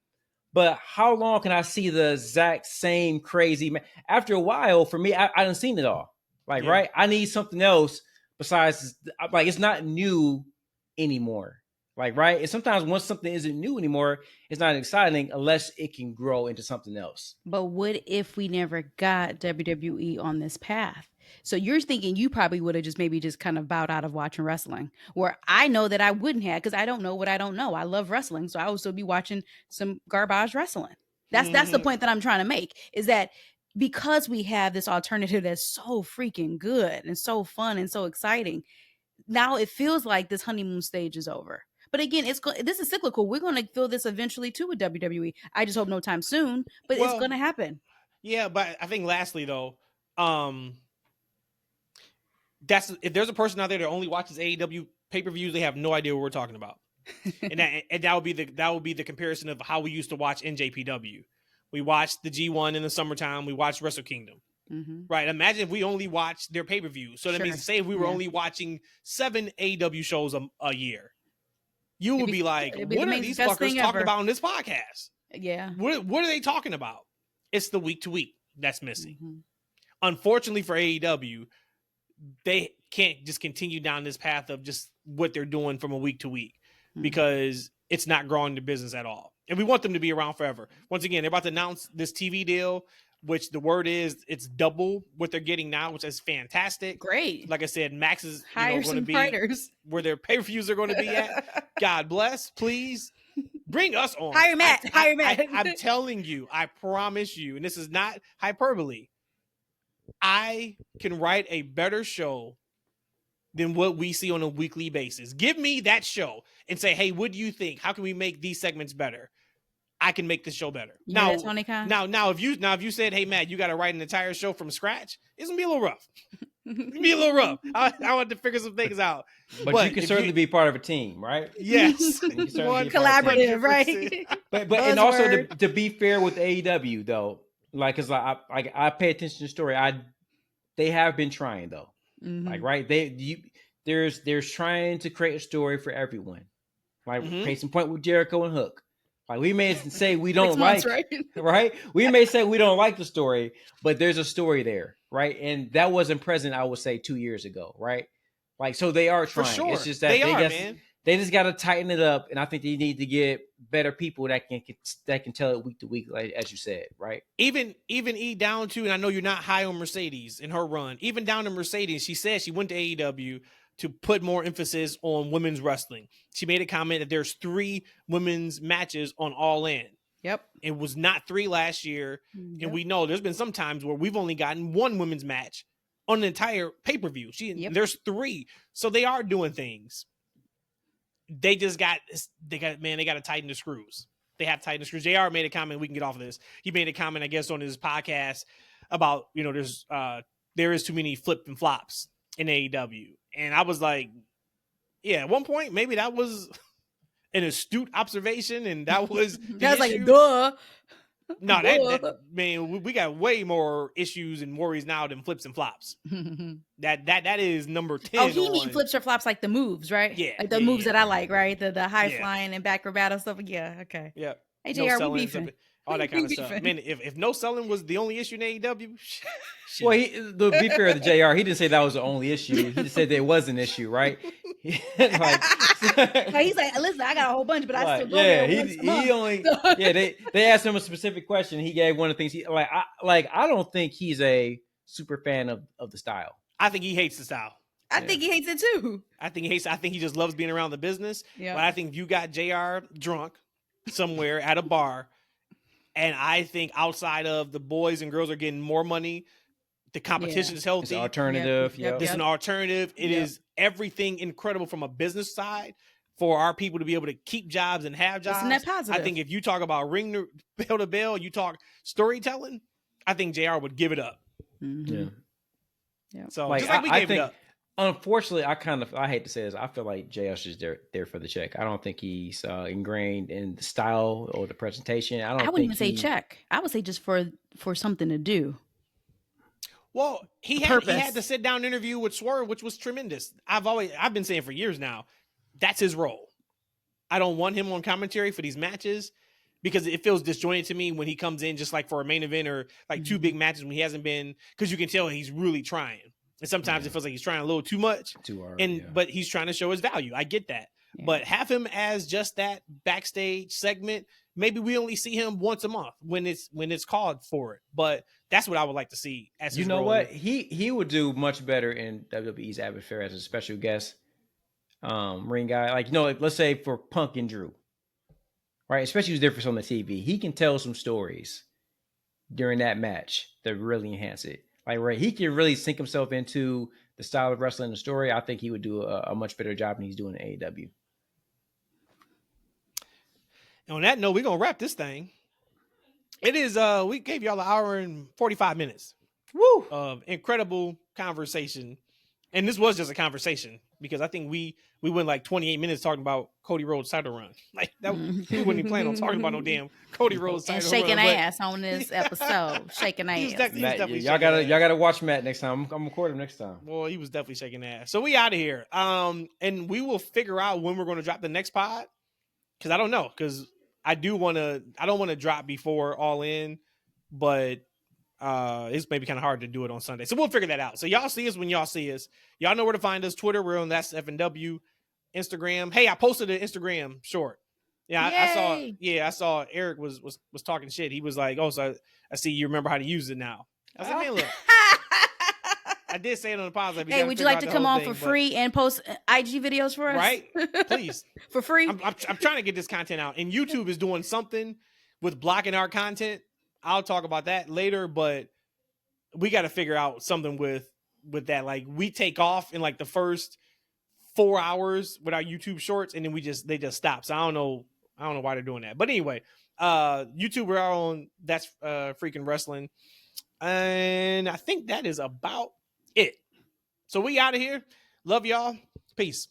But how long can I see the exact same crazy match? After a while, for me, I didn't seen it all. Like, right? I need something else besides, like, it's not new anymore. Like, right? And sometimes once something isn't new anymore, it's not exciting unless it can grow into something else. But what if we never got WWE on this path? So you're thinking you probably would have just kind of bowed out of watching wrestling, where I know that I wouldn't have, because I don't know what I don't know. I love wrestling, so I would still be watching some garbage wrestling. That's the point that I'm trying to make, is that because we have this alternative that's so freaking good and so fun and so exciting, now it feels like this honeymoon stage is over. But again, this is cyclical. We're going to feel this eventually too with WWE. I just hope no time soon, but it's going to happen. Yeah, but I think lastly though, if there's a person out there that only watches AEW pay-per-views, they have no idea what we're talking about. and that would be the comparison of how we used to watch NJPW. We watched the G1 in the summertime. We watched Wrestle Kingdom. Mm-hmm. Right. Imagine if we only watched their pay-per-view. So that means, say if we were only watching 7 AEW shows a year, you would be like, what are these fuckers talking about on this podcast? Yeah. What are they talking about? It's the week to week that's missing. Mm-hmm. Unfortunately for AEW, they can't just continue down this path of just what they're doing from a week to week, because it's not growing the business at all. And we want them to be around forever. Once again, they're about to announce this TV deal, which the word is it's double what they're getting now, which is fantastic. Great. Like I said, Max is going to be fighters where their pay-per-views are going to be at. God bless. Please bring us on. Hire Matt. I'm telling you, I promise you, and this is not hyperbole, I can write a better show than what we see on a weekly basis. Give me that show and say, hey, what do you think? How can we make these segments better? I can make this show better. Now, if you said, hey, Matt, you got to write an entire show from scratch, it's going to be a little rough. I want to figure some things out. But you can certainly be part of a team, right? Yes. One collaborative, right? But and also to be fair with AEW though, like, cause I pay attention to the story. They have been trying though. Mm-hmm. Like, right. There's trying to create a story for everyone. Like, case in point with Jericho and Hook. Like, we may say we don't right? We may say we don't like the story, but there's a story there, right? And that wasn't present, I would say, 2 years ago, right? Like, so they are trying. For sure. It's just that they just got to tighten it up, and I think they need to get better people that can tell it week to week, like, as you said, right? Even down to, and I know you're not high on Mercedes in her run, even down to Mercedes, she said she went to AEW to put more emphasis on women's wrestling. She made a comment that there's 3 women's matches on All In. Yep. It was not 3 last year. Yep. And we know there's been some times where we've only gotten 1 women's match on an entire pay-per-view. There's 3. So they are doing things. They got to tighten the screws. They have to tighten the screws. JR made a comment. We can get off of this. He made a comment, I guess, on his podcast about, there is too many flip and flops in AEW. And I was like, yeah, at one point, maybe that was an astute observation, and that was that's like, duh. No, that man, we got way more issues and worries now than flips and flops. that is number 10. Oh, he means flips or flops, like the moves, right? Yeah, like the moves that I like, right? The high flying and back battle stuff. Yeah, okay. Yeah. Hey, JR, we beefing. all that kind of stuff. Man, if no selling was the only issue in AEW, shit. Well, to be fair to JR, he didn't say that was the only issue. He just said there was an issue, right? He's like, listen, I got a whole bunch, but I still go there once a month. He only they asked him a specific question. He gave one of the things he I don't think he's a super fan of the style. I think he hates the style. I think he hates it too. I think he just loves being around the business. Yeah. But I think if you got JR drunk somewhere at a bar, and I think outside of the boys and girls are getting more money, the competition is healthy. It's an alternative. Yep. It's an alternative. It is everything incredible from a business side for our people to be able to keep jobs and have jobs. Isn't that positive? I think if you talk about ring to bell, you talk storytelling, I think JR would give it up. Mm-hmm. Yeah. So just like we gave it up. Unfortunately, I hate to say this, I feel like JR's just there for the check. I don't think he's ingrained in the style or the presentation. I wouldn't even say check. I would say just for something to do. Well, he had to sit down interview with Swerve, which was tremendous. I've been saying for years now, that's his role. I don't want him on commentary for these matches because it feels disjointed to me when he comes in just like for a main event or like two big matches when he hasn't been, because you can tell he's really trying. And sometimes it feels like he's trying a little too much. Too hard. But he's trying to show his value. I get that. Yeah. But have him as just that backstage segment. Maybe we only see him once a month when it's called for it. But that's what I would like to see as his role. What? He would do much better in WWE's atmosphere as a special guest ring guy. Like, let's say for Punk and Drew. Right? Especially who's different on the TV. He can tell some stories during that match that really enhance it. Like, right, he can really sink himself into the style of wrestling and the story. I think he would do a much better job than he's doing in AEW. And on that note, we're going to wrap this thing. It is, we gave y'all an hour and 45 minutes. Woo! Of incredible conversation. And this was just a conversation because I think we went like 28 minutes talking about Cody Rhodes' title run. Like that, we wouldn't even plan on talking about no damn Cody Rhodes title run. And shaking run, ass on this episode. Shaking ass. Matt, y'all gotta watch Matt next time. I'm recording next time. Well, he was definitely shaking ass. So we out of here. And we will figure out when we're going to drop the next pod. Because I don't know. Because I don't want to drop before All In, but it's maybe kind of hard to do it on Sunday. So we'll figure that out. So y'all see us when y'all see us. Y'all know where to find us. Twitter, we're on That's FNW. Instagram. Hey, I posted an Instagram short. Yeah, I saw Eric was talking shit. He was like, "Oh, so I see you remember how to use it now." I said, "Man, look." I did say it on the podcast. Hey, would you like to come on for free and post IG videos for us? Right? Please. For free? I'm trying to get this content out. And YouTube is doing something with blocking our content. I'll talk about that later, but we got to figure out something with that. Like, we take off in like the first 4 hours with our YouTube shorts, and then they just stop. So I don't know why they're doing that. But anyway, YouTube, we're on That's Freaking Wrestling. And I think that is about it. So we out of here. Love y'all. Peace.